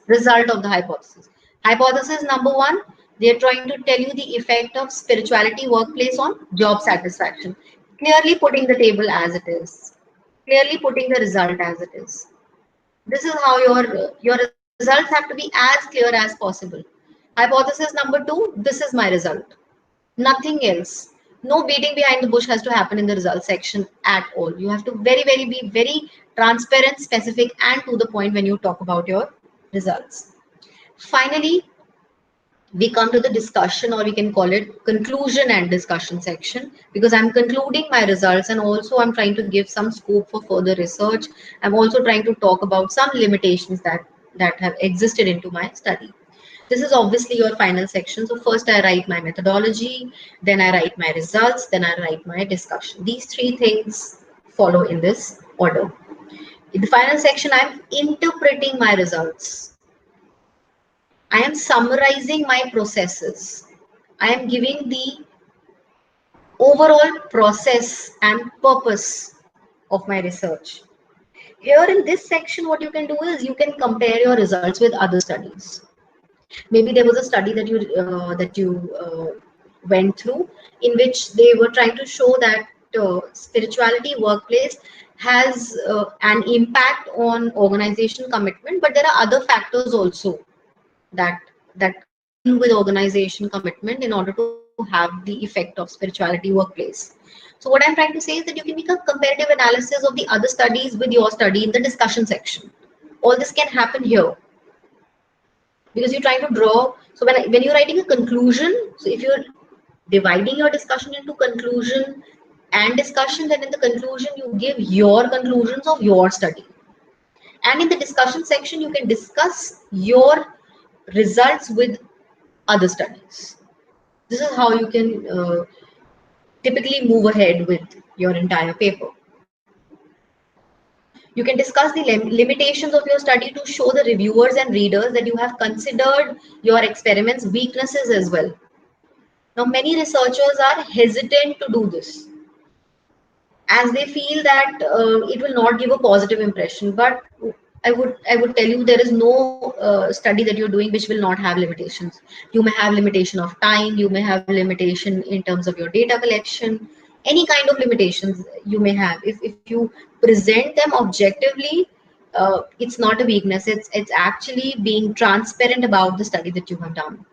result of the hypothesis. Hypothesis number one, they are trying to tell you the effect of spirituality workplace on job satisfaction. Clearly putting the table as it is, clearly putting the result as it is. This is how your results have to be as clear as possible. Hypothesis number two, this is my result, nothing else. No beating behind the bush has to happen in the result section at all. You have to very be very transparent, specific, and to the point when you talk about your results. Finally, we come to the discussion, or we can call it conclusion and discussion section, because I'm concluding my results and also I'm trying to give some scope for further research. I'm also trying to talk about some limitations that have existed into my study. This is obviously your final section. So first I write my methodology, then I write my results, then I write my discussion. These three things follow in this order. In the final section, I'm interpreting my results. I am summarizing my processes. I am giving the overall process and purpose of my research. Here in this section, what you can do is you can compare your results with other studies. Maybe there was a study that you went through in which they were trying to show that spirituality workplace has an impact on organization commitment, but there are other factors also that come in with organization commitment in order to have the effect of spirituality workplace. So what I'm trying to say is that you can make a comparative analysis of the other studies with your study in the discussion section. All this can happen here, because you're trying to draw. So when you're writing a conclusion, so if you're dividing your discussion into conclusion and discussion, then in the conclusion you give your conclusions of your study, and in the discussion section you can discuss your results with other studies. This is how you can typically move ahead with your entire paper. You can discuss the limitations of your study to show the reviewers and readers that you have considered your experiments weaknesses as well. Now, many researchers are hesitant to do this, as they feel that it will not give a positive impression. But I would tell you, there is no study that you're doing which will not have limitations. You may have limitation of time, you may have limitation in terms of your data collection, any kind of limitations you may have. If you present them objectively, it's not a weakness. It's actually being transparent about the study that you have done.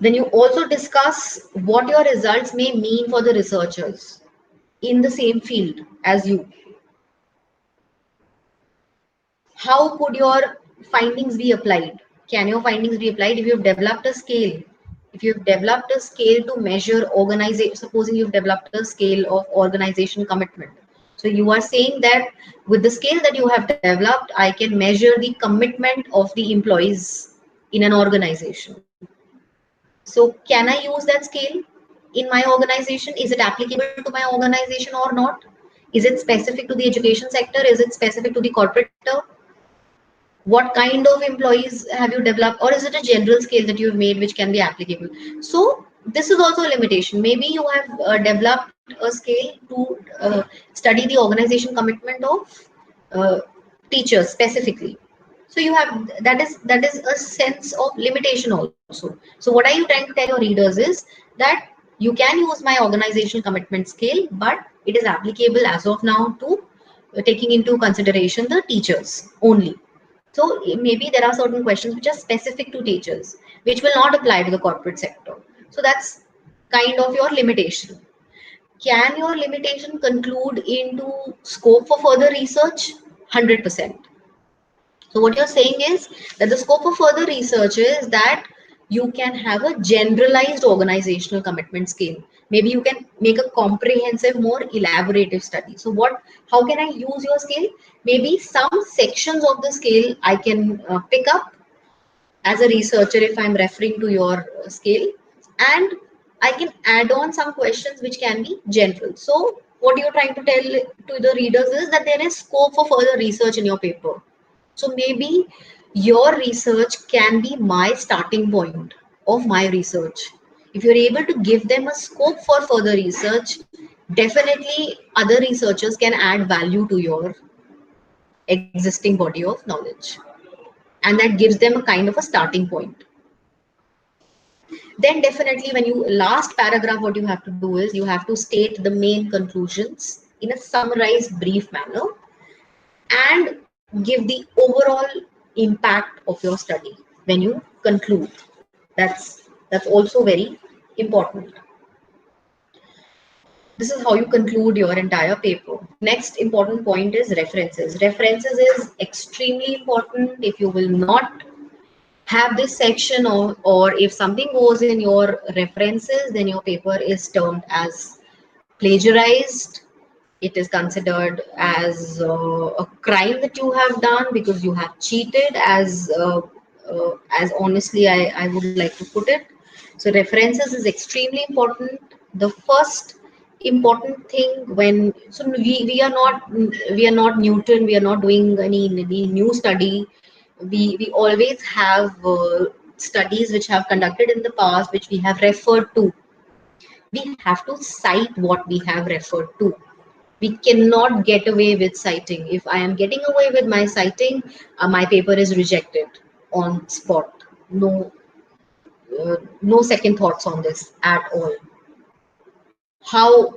Then you also discuss what your results may mean for the researchers in the same field as you. How could your findings be applied? Can your findings be applied if you've developed a scale? If you've developed a scale to measure organization, supposing you've developed a scale of organization commitment. So you are saying that with the scale that you have developed, I can measure the commitment of the employees in an organization. So can I use that scale in my organization? Is it applicable to my organization or not? Is it specific to the education sector? Is it specific to the corporate sector? What kind of employees have you developed, or is it a general scale that you've made which can be applicable? So this is also a limitation. Maybe you have developed a scale to study the organization commitment of teachers specifically. So you have that is a sense of limitation also. So what are you trying to tell your readers is that you can use my organizational commitment scale, but it is applicable as of now to taking into consideration the teachers only. So maybe there are certain questions which are specific to teachers, which will not apply to the corporate sector. So that's kind of your limitation. Can your limitation conclude into scope for further research? 100%. So what you're saying is that the scope of further research is that you can have a generalized organizational commitment scale. Maybe you can make a comprehensive, more elaborative study. So how can I use your scale? Maybe some sections of the scale I can pick up as a researcher if I'm referring to your scale, and I can add on some questions which can be general. So what you're trying to tell to the readers is that there is scope for further research in your paper. So maybe your research can be my starting point of my research. If you're able to give them a scope for further research, Definitely, other researchers can add value to your existing body of knowledge, and that gives them a kind of a starting point. Then definitely when you last paragraph, what you have to do is you have to state the main conclusions in a summarized brief manner and give the overall impact of your study when you conclude. That's also very important. This is how you conclude your entire paper. Next important point is references. References is extremely important. If you will not have this section, or if something goes in your references, then your paper is termed as plagiarized. It is considered as a crime that you have done because you have cheated, as honestly I would like to put it. So references is extremely important. The first important thing, when so we are not Newton, we are not doing any new study. We always have studies which have conducted in the past, which we have referred to. We have to cite what we have referred to. We cannot get away with citing. If I am getting away with my citing, my paper is rejected on spot. No second thoughts on this at all. How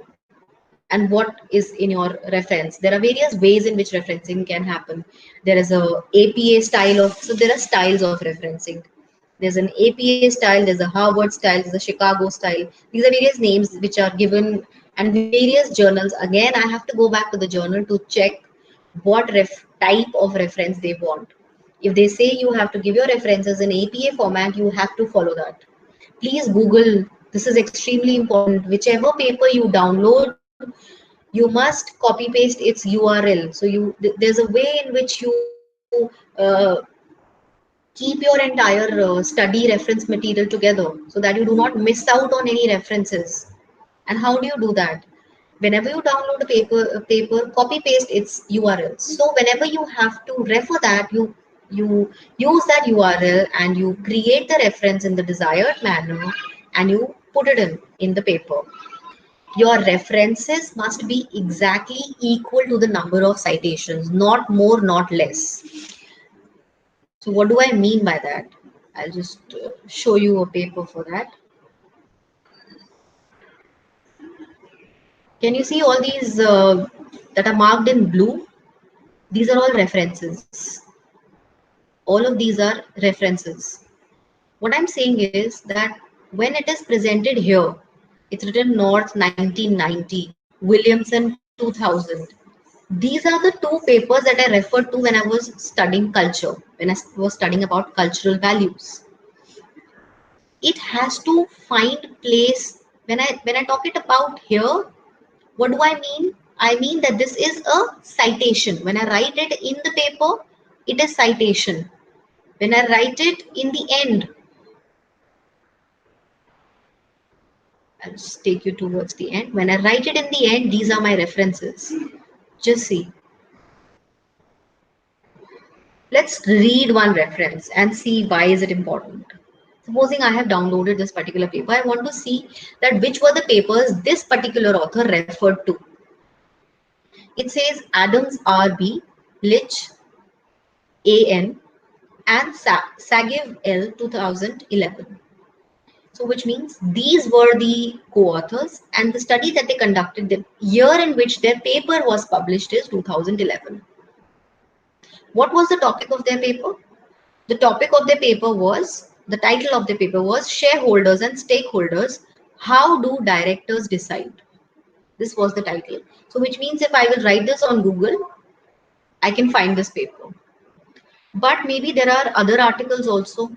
and what is in your reference? There are various ways in which referencing can happen. There is a APA style of, so there are styles of referencing. There's an APA style, there's a Harvard style, there's a Chicago style. These are various names which are given, and various journals. Again, I have to go back to the journal to check what type of reference they want. If they say you have to give your references in APA format, you have to follow that. Please Google. This is extremely important. Whichever paper you download, you must copy paste its URL. So there's a way in which you keep your entire study reference material together so that you do not miss out on any references. And how do you do that? Whenever you download a paper, copy paste its URL. So whenever you have to refer that, you use that URL and you create the reference in the desired manner and you put it in the paper. Your references must be exactly equal to the number of citations, not more, not less. So what do I mean by that? I'll just show you a paper for that. Can you see all these that are marked in blue? These are all references. All of these are references. What I'm saying is that when it is presented here, it's written North 1990, Williamson 2000. These are the two papers that I referred to when I was studying culture, when I was studying about cultural values. It has to find place. When I talk it about here, what do I mean? I mean that this is a citation. When I write it in the paper, it is citation. When I write it in the end, I'll just take you towards the end. When I write it in the end, these are my references. Just see. Let's read one reference and see why is it important. Supposing I have downloaded this particular paper, I want to see that which were the papers this particular author referred to. It says Adams R.B., Lich A.N. and Sagiv L. 2011. So which means these were the co-authors, and the study that they conducted, the year in which their paper was published is 2011. What was the topic of their paper? The topic of their paper was, the title of the paper was Shareholders and Stakeholders, How Do Directors Decide? This was the title. So which means if I will write this on Google, I can find this paper. But maybe there are other articles also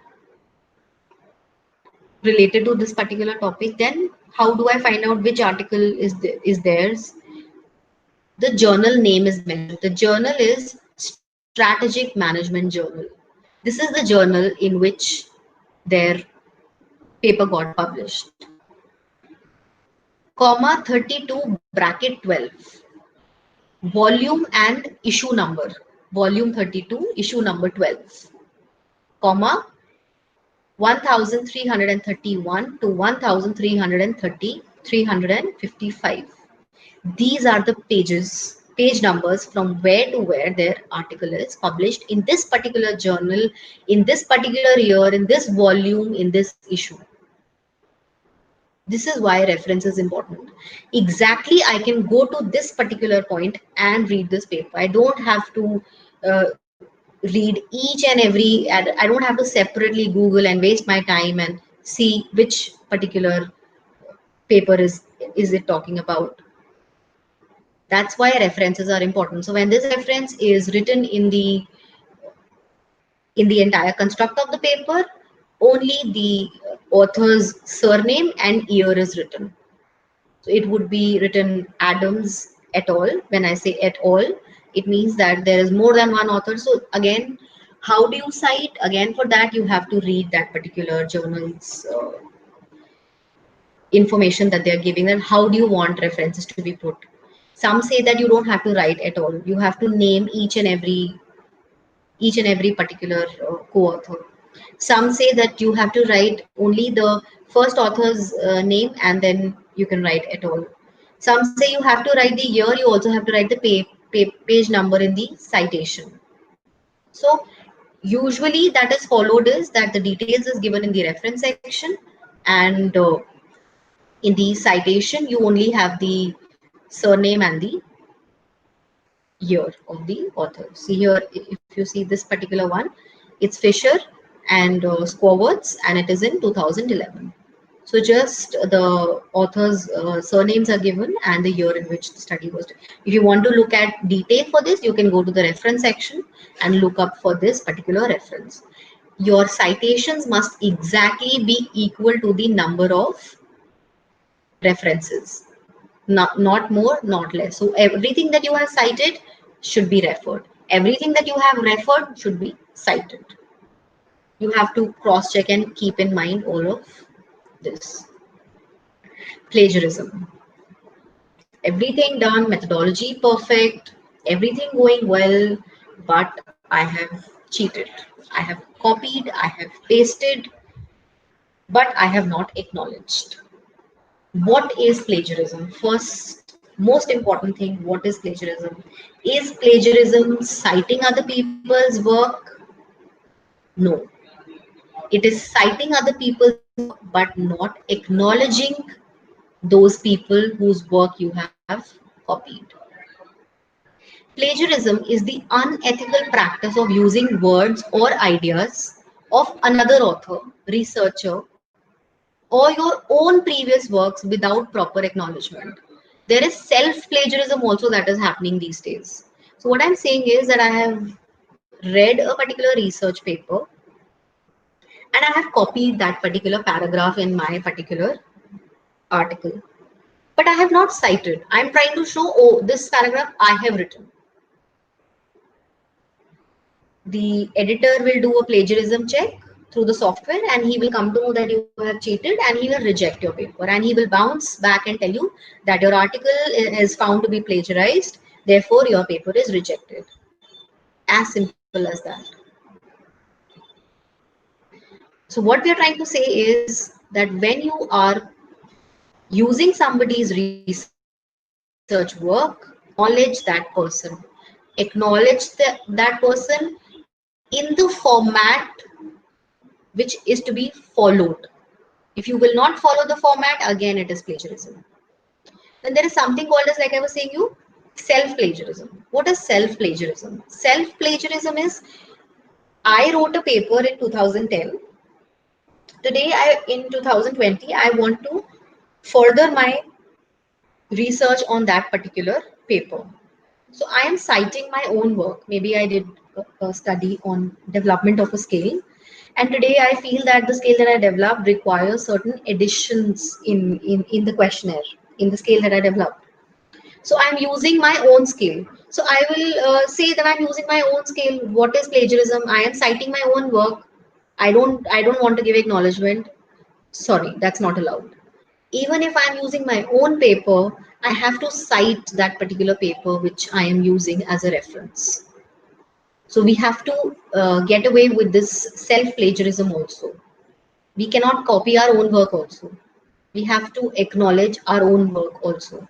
related to this particular topic. Then how do I find out which article is theirs? The journal name is mentioned. The journal is Strategic Management Journal. This is the journal in which their paper got published. Comma 32 bracket 12. Volume and issue number. Volume 32, issue number 12. Comma 1331 to 1330, 355. These are the page numbers from where to where their article is published in this particular journal, in this particular year, in this volume, in this issue. This is why reference is important. Exactly, I can go to this particular point and read this paper. I don't have to read each and every, I don't have to separately Google and waste my time and see which particular paper is it talking about. That's why references are important. So when this reference is written in the entire construct of the paper, only the author's surname and year is written. So it would be written Adams et al. When I say et al, it means that there is more than one author. So again, how do you cite? Again, for that, you have to read that particular journal's information that they're giving, and how do you want references to be put. Some say that you don't have to write at all. You have to name each and every particular co-author. Some say that you have to write only the first author's name and then you can write at all. Some say you have to write the year, you also have to write the page number in the citation. So usually that is followed is that the details is given in the reference section, and in the citation you only have the surname and the year of the author. See here, if you see this particular one, it's Fisher and Squaworts, and it is in 2011. So just the author's surnames are given and the year in which the study was done. If you want to look at detail for this, you can go to the reference section and look up for this particular reference. Your citations must exactly be equal to the number of references. Not more, not less. So everything that you have cited should be referred. Everything that you have referred should be cited. You have to cross check and keep in mind all of this. Plagiarism. Everything done, methodology perfect, everything going well, but I have cheated. I have copied, I have pasted, but I have not acknowledged. What is plagiarism? First, most important thing, what is plagiarism? Is plagiarism citing other people's work? No. It is citing other people's work, but not acknowledging those people whose work you have copied. Plagiarism is the unethical practice of using words or ideas of another author, researcher, or your own previous works without proper acknowledgement. There is self-plagiarism also that is happening these days. So what I'm saying is that I have read a particular research paper and I have copied that particular paragraph in my particular article. But I have not cited. I'm trying to show, oh, this paragraph I have written. The editor will do a plagiarism check through the software and he will come to know that you have cheated and he will reject your paper and he will bounce back and tell you that your article is found to be plagiarized, therefore your paper is rejected. As simple as that. So what we are trying to say is that when you are using somebody's research work, acknowledge that person. Acknowledge that person in the format which is to be followed. If you will not follow the format, again it is plagiarism. Then there is something called as, like I was saying you, self-plagiarism. What is self-plagiarism? Self-plagiarism is, I wrote a paper in 2010. Today, in 2020, I want to further my research on that particular paper. So I am citing my own work. Maybe I did a study on development of a scale. And today I feel that the scale that I developed requires certain additions in the questionnaire, in the scale that I developed. So I'm using my own scale. So I will say that I'm using my own scale. What is plagiarism? I am citing my own work. I don't want to give acknowledgement. Sorry, that's not allowed. Even if I'm using my own paper, I have to cite that particular paper which I am using as a reference. So we have to get away with this self-plagiarism also. We cannot copy our own work also. We have to acknowledge our own work also.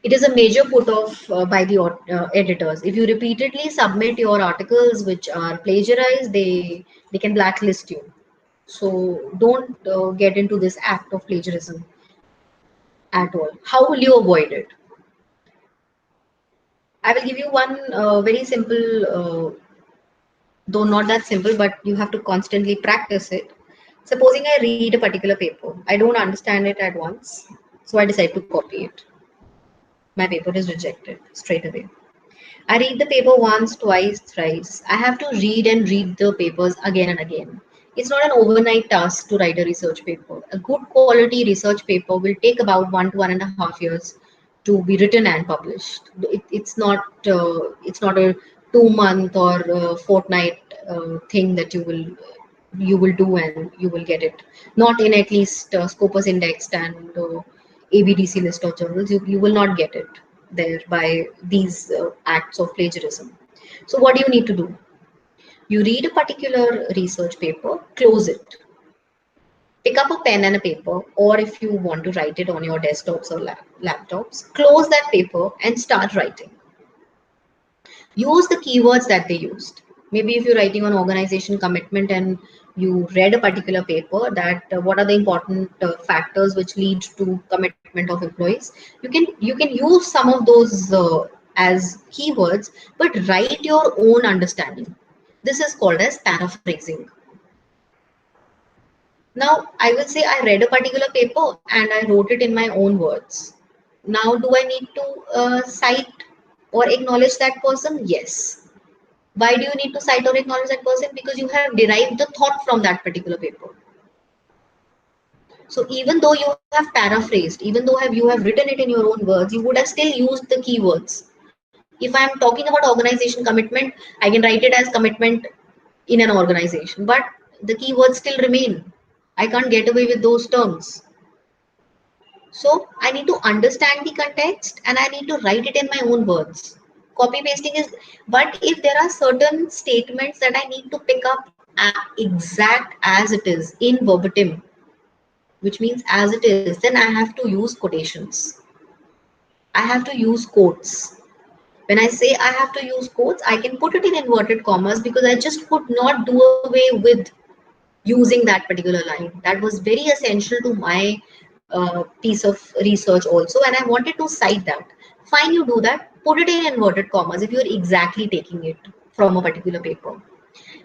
It is a major put off by the editors. If you repeatedly submit your articles which are plagiarized, they can blacklist you. So don't get into this act of plagiarism at all. How will you avoid it? I will give you one very simple, though not that simple, but you have to constantly practice it. Supposing I read a particular paper, I don't understand it at once, so I decide to copy it. My paper is rejected straight away. I read the paper once, twice, thrice. I have to read and read the papers again and again. It's not an overnight task to write a research paper. A good quality research paper will take about 1 to 1.5 years to be written and published. It's not a 2 month or fortnight thing that you will do and you will get it. Not in at least Scopus indexed and ABDC list of journals. You will not get it there by these acts of plagiarism. So what do you need to do? You read a particular research paper, close it, pick up a pen and a paper, or if you want to write it on your desktops or laptops, close that paper and start writing. Use the keywords that they used. Maybe if you're writing on organization commitment and you read a particular paper, that what are the important factors which lead to commitment of employees, you can use some of those as keywords, but write your own understanding. This is called as paraphrasing. Now, I will say I read a particular paper and I wrote it in my own words. Now, do I need to cite or acknowledge that person? Yes. Why do you need to cite or acknowledge that person? Because you have derived the thought from that particular paper. So even though you have paraphrased, even though you have written it in your own words, you would have still used the keywords. If I'm talking about organization commitment, I can write it as commitment in an organization, but the keywords still remain. I can't get away with those terms. So I need to understand the context and I need to write it in my own words. Copy pasting is, but if there are certain statements that I need to pick up exact as it is in verbatim, which means as it is, then I have to use quotations. I have to use quotes. When I say I have to use quotes, I can put it in inverted commas because I just could not do away with using that particular line. That was very essential to my piece of research also, and I wanted to cite that. Fine, you do that. Put it in inverted commas if you're exactly taking it from a particular paper.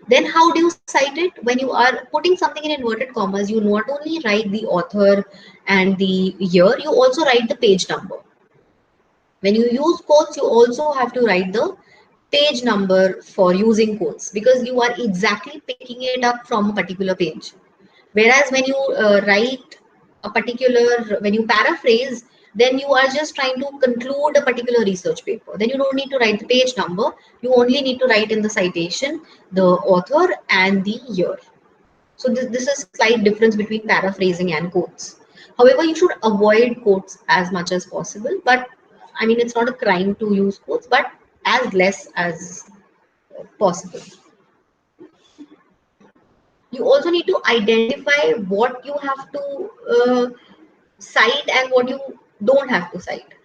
Then how do you cite it? When you are putting something in inverted commas, you not only write the author and the year, you also write the page number. When you use quotes, you also have to write the page number for using quotes because you are exactly picking it up from a particular page. Whereas when you write a particular, when you paraphrase, then you are just trying to conclude a particular research paper. Then you don't need to write the page number. You only need to write in the citation, the author and the year. So this is slight difference between paraphrasing and quotes. However, you should avoid quotes as much as possible. But I mean, it's not a crime to use quotes, but as less as possible. You also need to identify what you have to cite and what you don't have to cite.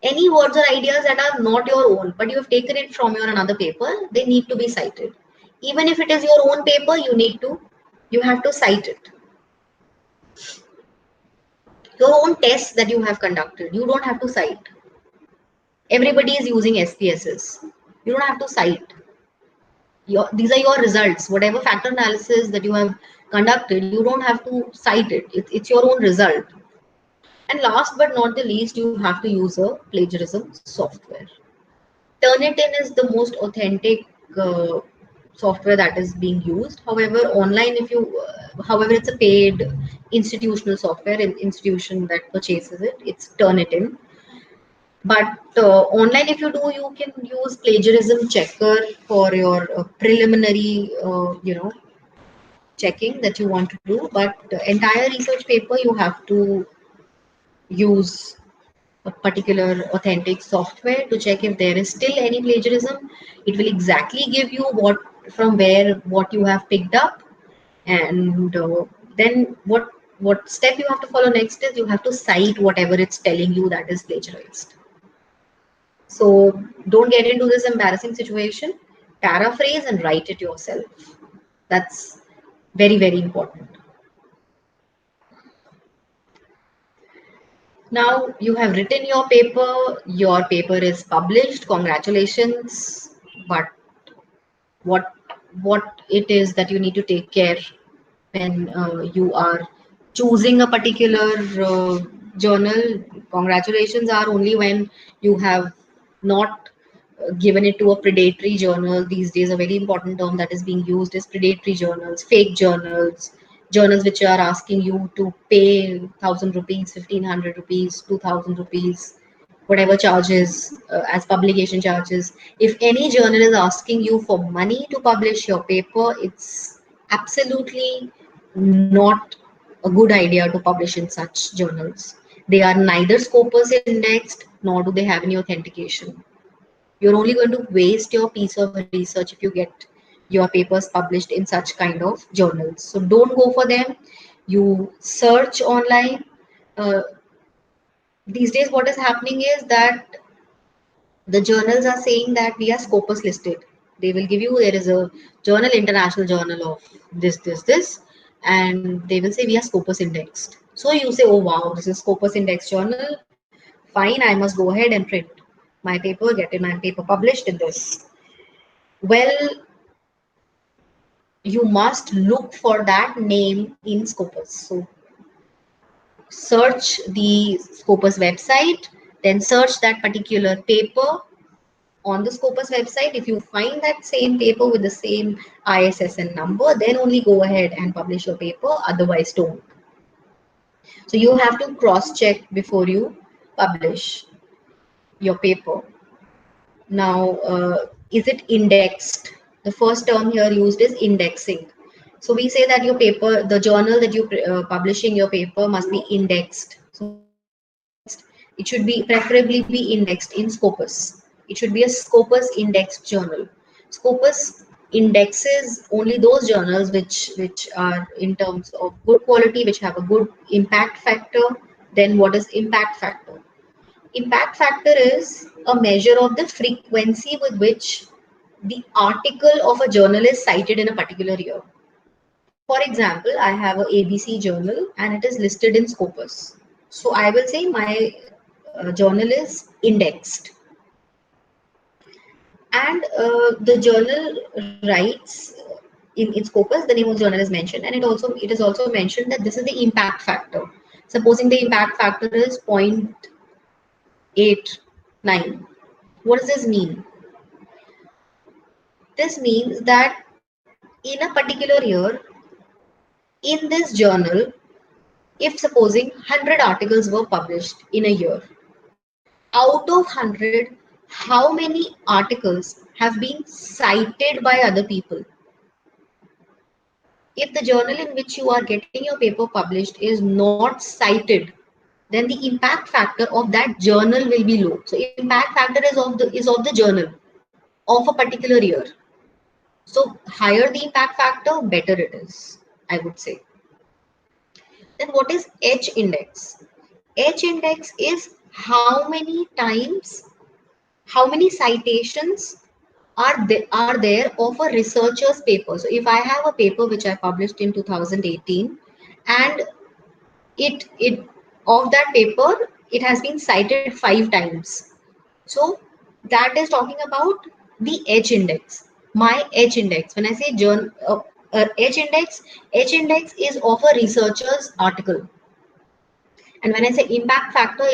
Any words or ideas that are not your own, but you have taken it from your another paper, they need to be cited. Even if it is your own paper, you have to cite it. Your own tests that you have conducted, you don't have to cite. Everybody is using SPSS. You don't have to cite. These are your results. Whatever factor analysis that you have conducted, you don't have to cite it. It's your own result. And last but not the least, you have to use a plagiarism software. Turnitin is the most authentic software that is being used. However, online, however, it's a paid institutional software, an institution that purchases it. It's Turnitin. But online, if you do, you can use plagiarism checker for your preliminary, checking that you want to do. But entire research paper, you have to use a particular authentic software to check if there is still any plagiarism. It will exactly give you what you have picked up, and then what step you have to follow next is you have to cite whatever it's telling you that is plagiarized. So don't get into this embarrassing situation. Paraphrase and write it yourself. That's very, very important. Now you have written your paper is published, congratulations. But what what it is that you need to take care when you are choosing a particular journal. Congratulations are only when you have not given it to a predatory journal. These days a very important term that is being used is predatory journals, fake journals, journals which are asking you to pay 1,000 rupees, 1,500 rupees, 2,000 rupees, whatever charges as publication charges. If any journal is asking you for money to publish your paper, it's absolutely not a good idea to publish in such journals. They are neither Scopus indexed nor do they have any authentication. You're only going to waste your piece of research if you get your papers published in such kind of journals. So don't go for them. You search online. Uh, these days, what is happening is that the journals are saying that we are Scopus listed. They will give you, there is a journal, international journal of this, and they will say we are Scopus indexed. So you say, oh wow, this is Scopus index journal. Fine, I must go ahead and print my paper, get my paper published in this. Well, you must look for that name in Scopus. So search the Scopus website, then search that particular paper on the Scopus website. If you find that same paper with the same ISSN number, then only go ahead and publish your paper, otherwise don't. So you have to cross check before you publish your paper. Now, is it indexed? The first term here used is indexing. So we say that your paper, the journal that you publishing your paper must be indexed. So what is indexed? It should be preferably be indexed in Scopus. It should be a Scopus indexed journal. Scopus indexes only those journals which are in terms of good quality, which have a good impact factor. Then what is impact factor? Impact factor is a measure of the frequency with which the article of a journal is cited in a particular year. For example, I have a ABC journal and it is listed in Scopus. So I will say my journal is indexed. And the journal writes in Scopus, the name of the journal is mentioned, and it is also mentioned that this is the impact factor. Supposing the impact factor is 0.89. What does this mean? This means that in a particular year, in this journal, if supposing 100 articles were published in a year, out of 100, how many articles have been cited by other people? If the journal in which you are getting your paper published is not cited, then the impact factor of that journal will be low. So impact factor is of the journal of a particular year. So higher the impact factor, better it is, I would say. Then what is H index? H index is how many times, how many citations are there of a researcher's paper. So if I have a paper which I published in 2018 and it of that paper, it has been cited 5 times. So that is talking about the H index. My H index. When I say H index is of a researcher's article. And when I say impact factor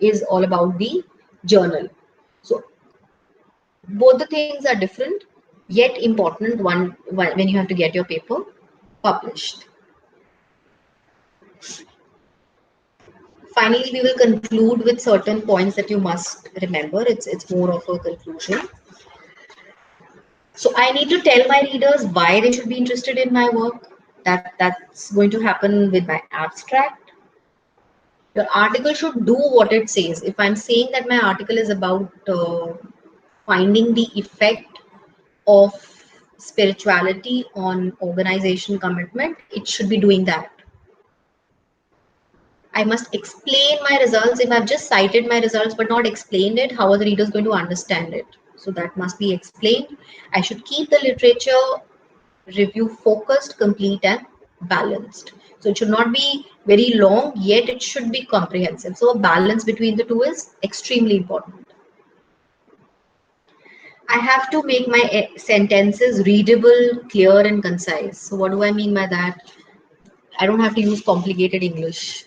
is all about the journal. So both the things are different, yet important one when you have to get your paper published. Finally, we will conclude with certain points that you must remember. It's more of a conclusion. So I need to tell my readers why they should be interested in my work. That's going to happen with my abstract. Your article should do what it says. If I'm saying that my article is about finding the effect of spirituality on organization commitment, it should be doing that. I must explain my results. If I've just cited my results but not explained it, how are the readers going to understand it? So that must be explained. I should keep the literature review focused, complete, and balanced. So it should not be very long, yet it should be comprehensive. So a balance between the two is extremely important. I have to make my sentences readable, clear, and concise. So what do I mean by that? I don't have to use complicated English.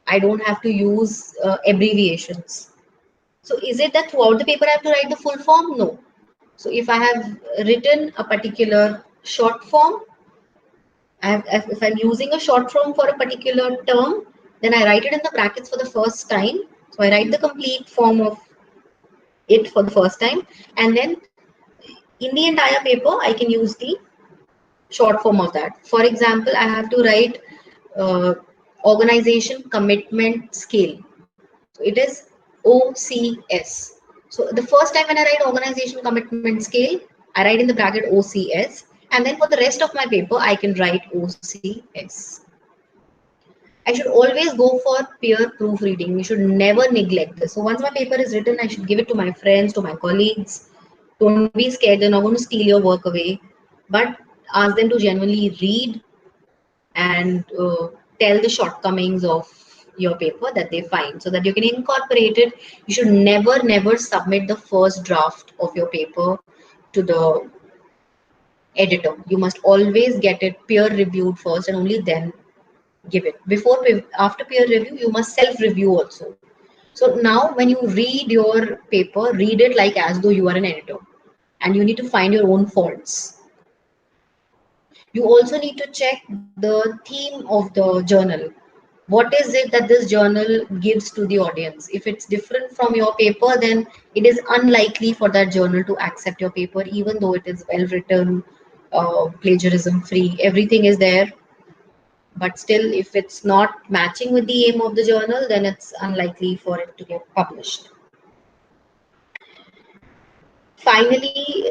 I don't have to use abbreviations. So is it that throughout the paper I have to write the full form? No. So if I have written a particular short form, if I'm using a short form for a particular term, then I write it in the brackets for the first time. So I write the complete form of it for the first time, and then in the entire paper, I can use the short form of that. For example, I have to write uh, organization commitment scale. So it is OCS. So the first time when I write organization commitment scale, I write in the bracket OCS, and then for the rest of my paper, I can write OCS. I should always go for peer proofreading. We should never neglect this. So once my paper is written, I should give it to my friends, to my colleagues. Don't be scared; they're not going to steal your work away. But ask them to genuinely read and tell the shortcomings of your paper that they find so that you can incorporate it. You should never submit the first draft of your paper to the editor. You must always get it peer reviewed first and only then give it. After peer review, you must self review also. So now when you read your paper, read it like as though you are an editor, and you need to find your own faults. You also need to check the theme of the journal. What is it that this journal gives to the audience? If it's different from your paper, then it is unlikely for that journal to accept your paper, even though it is well written, plagiarism free, everything is there. But still, if it's not matching with the aim of the journal, then it's unlikely for it to get published. Finally,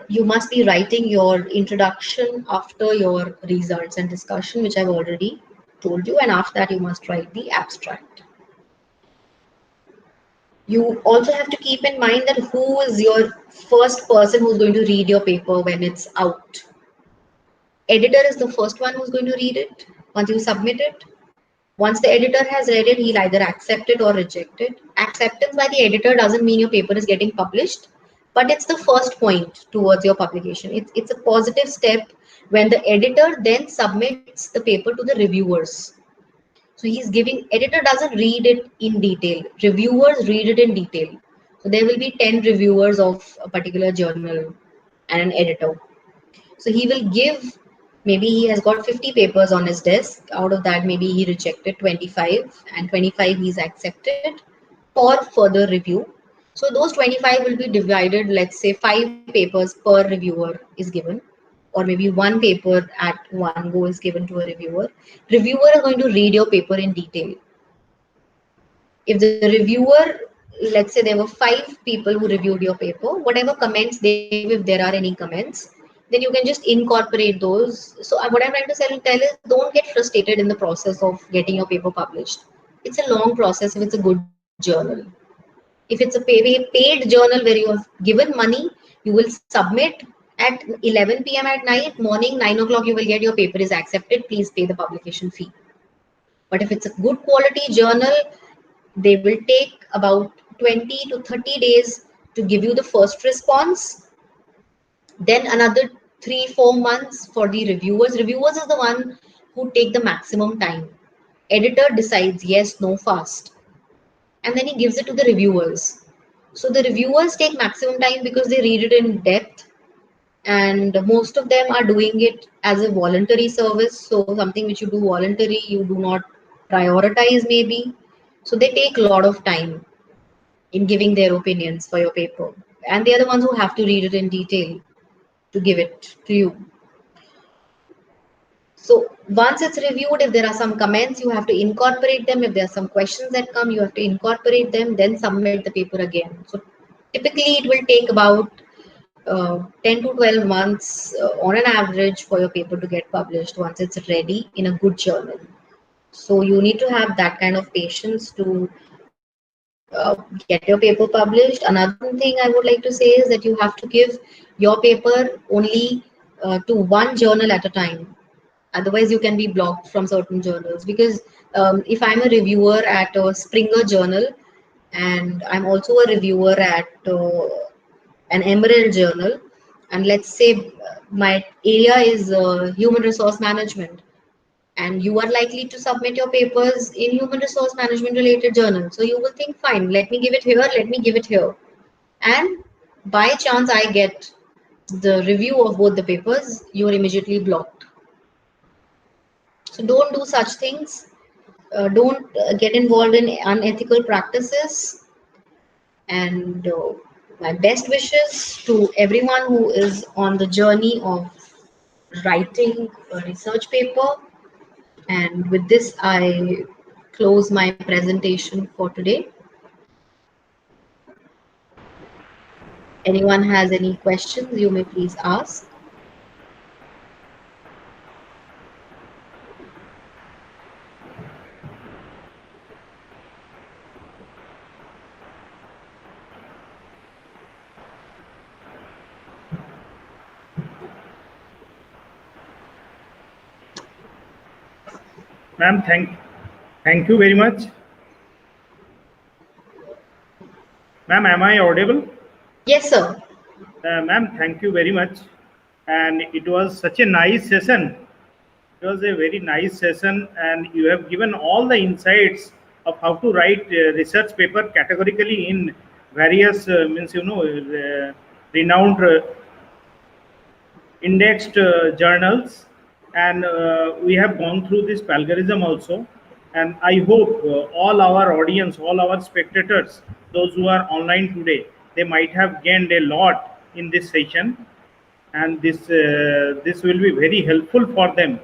you must be writing your introduction after your results and discussion, which I've already told you, and after that you must write the abstract. You also have to keep in mind that who is your first person who's going to read your paper when it's out. Editor is the first one who's going to read it once you submit it. Once the editor has read it, he'll either accept it or reject it. Acceptance by the editor doesn't mean your paper is getting published, but it's the first point towards your publication. It's a positive step when the editor then submits the paper to the reviewers. So editor doesn't read it in detail. Reviewers read it in detail. So there will be 10 reviewers of a particular journal and an editor. So he will give, maybe he has got 50 papers on his desk. Out of that, maybe he rejected 25 and 25 he's accepted for further review. So those 25 will be divided, let's say 5 papers per reviewer is given, or maybe one paper at one go is given to a reviewer. Reviewer is going to read your paper in detail. If the reviewer, let's say there were 5 people who reviewed your paper, whatever comments they give, if there are any comments, then you can just incorporate those. So what I'm trying to tell is, don't get frustrated in the process of getting your paper published. It's a long process if it's a good journal. If it's a paid journal where you have given money, you will submit at 11 p.m. at night, morning 9 o'clock you will get your paper is accepted, please pay the publication fee. But if it's a good quality journal, they will take about 20 to 30 days to give you the first response. Then another 3-4 months for the reviewers. Reviewers is the one who take the maximum time. Editor decides yes, no, fast. And then he gives it to the reviewers. So the reviewers take maximum time because they read it in depth. And most of them are doing it as a voluntary service. So something which you do voluntary, you do not prioritize maybe. So they take a lot of time in giving their opinions for your paper. And they are the ones who have to read it in detail to give it to you. So once it's reviewed, if there are some comments, you have to incorporate them. If there are some questions that come, you have to incorporate them, then submit the paper again. So typically it will take about 10 to 12 months on an average for your paper to get published once it's ready in a good journal. So you need to have that kind of patience to get your paper published. Another thing I would like to say is that you have to give your paper only to one journal at a time. Otherwise, you can be blocked from certain journals. Because if I'm a reviewer at a Springer journal and I'm also a reviewer at an Emerald journal, and let's say my area is human resource management, and you are likely to submit your papers in human resource management related journal, so you will think, fine, let me give it here, let me give it here, and by chance I get the review of both the papers, you are immediately blocked. So don't do such things. Don't get involved in unethical practices. And my best wishes to everyone who is on the journey of writing a research paper. And with this, I close my presentation for today. Anyone has any questions, you may please ask. Ma'am, thank you very much. Ma'am, am I audible? Yes, sir. Ma'am, thank you very much. And it was such a nice session. It was a very nice session, and you have given all the insights of how to write research paper categorically in various renowned indexed journals, and we have gone through this plagiarism also. And I hope all our audience, all our spectators, those who are online today, they might have gained a lot in this session, and this will be very helpful for them,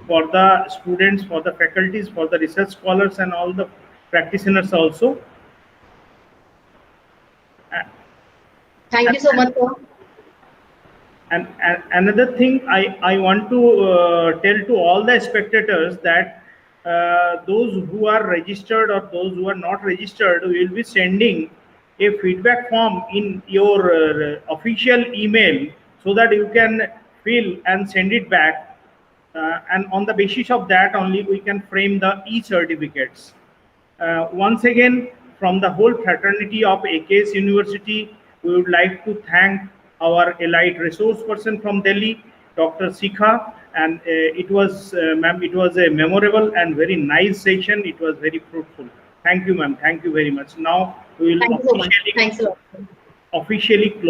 for the students, for the faculties, for the research scholars, and all the practitioners also. Thank you so much, sir. And another thing I want to tell to all the spectators that those who are registered or those who are not registered, we will be sending a feedback form in your official email, so that you can fill and send it back. And on the basis of that only, we can frame the e-certificates. Once again, from the whole fraternity of AKS University, we would like to thank our elite resource person from Delhi, Dr. Sikha, and it was, ma'am, it was a memorable and very nice session. It was very fruitful. Thank you, ma'am. Thank you very much. Now we will Thank you so much. Thanks a lot. officially close.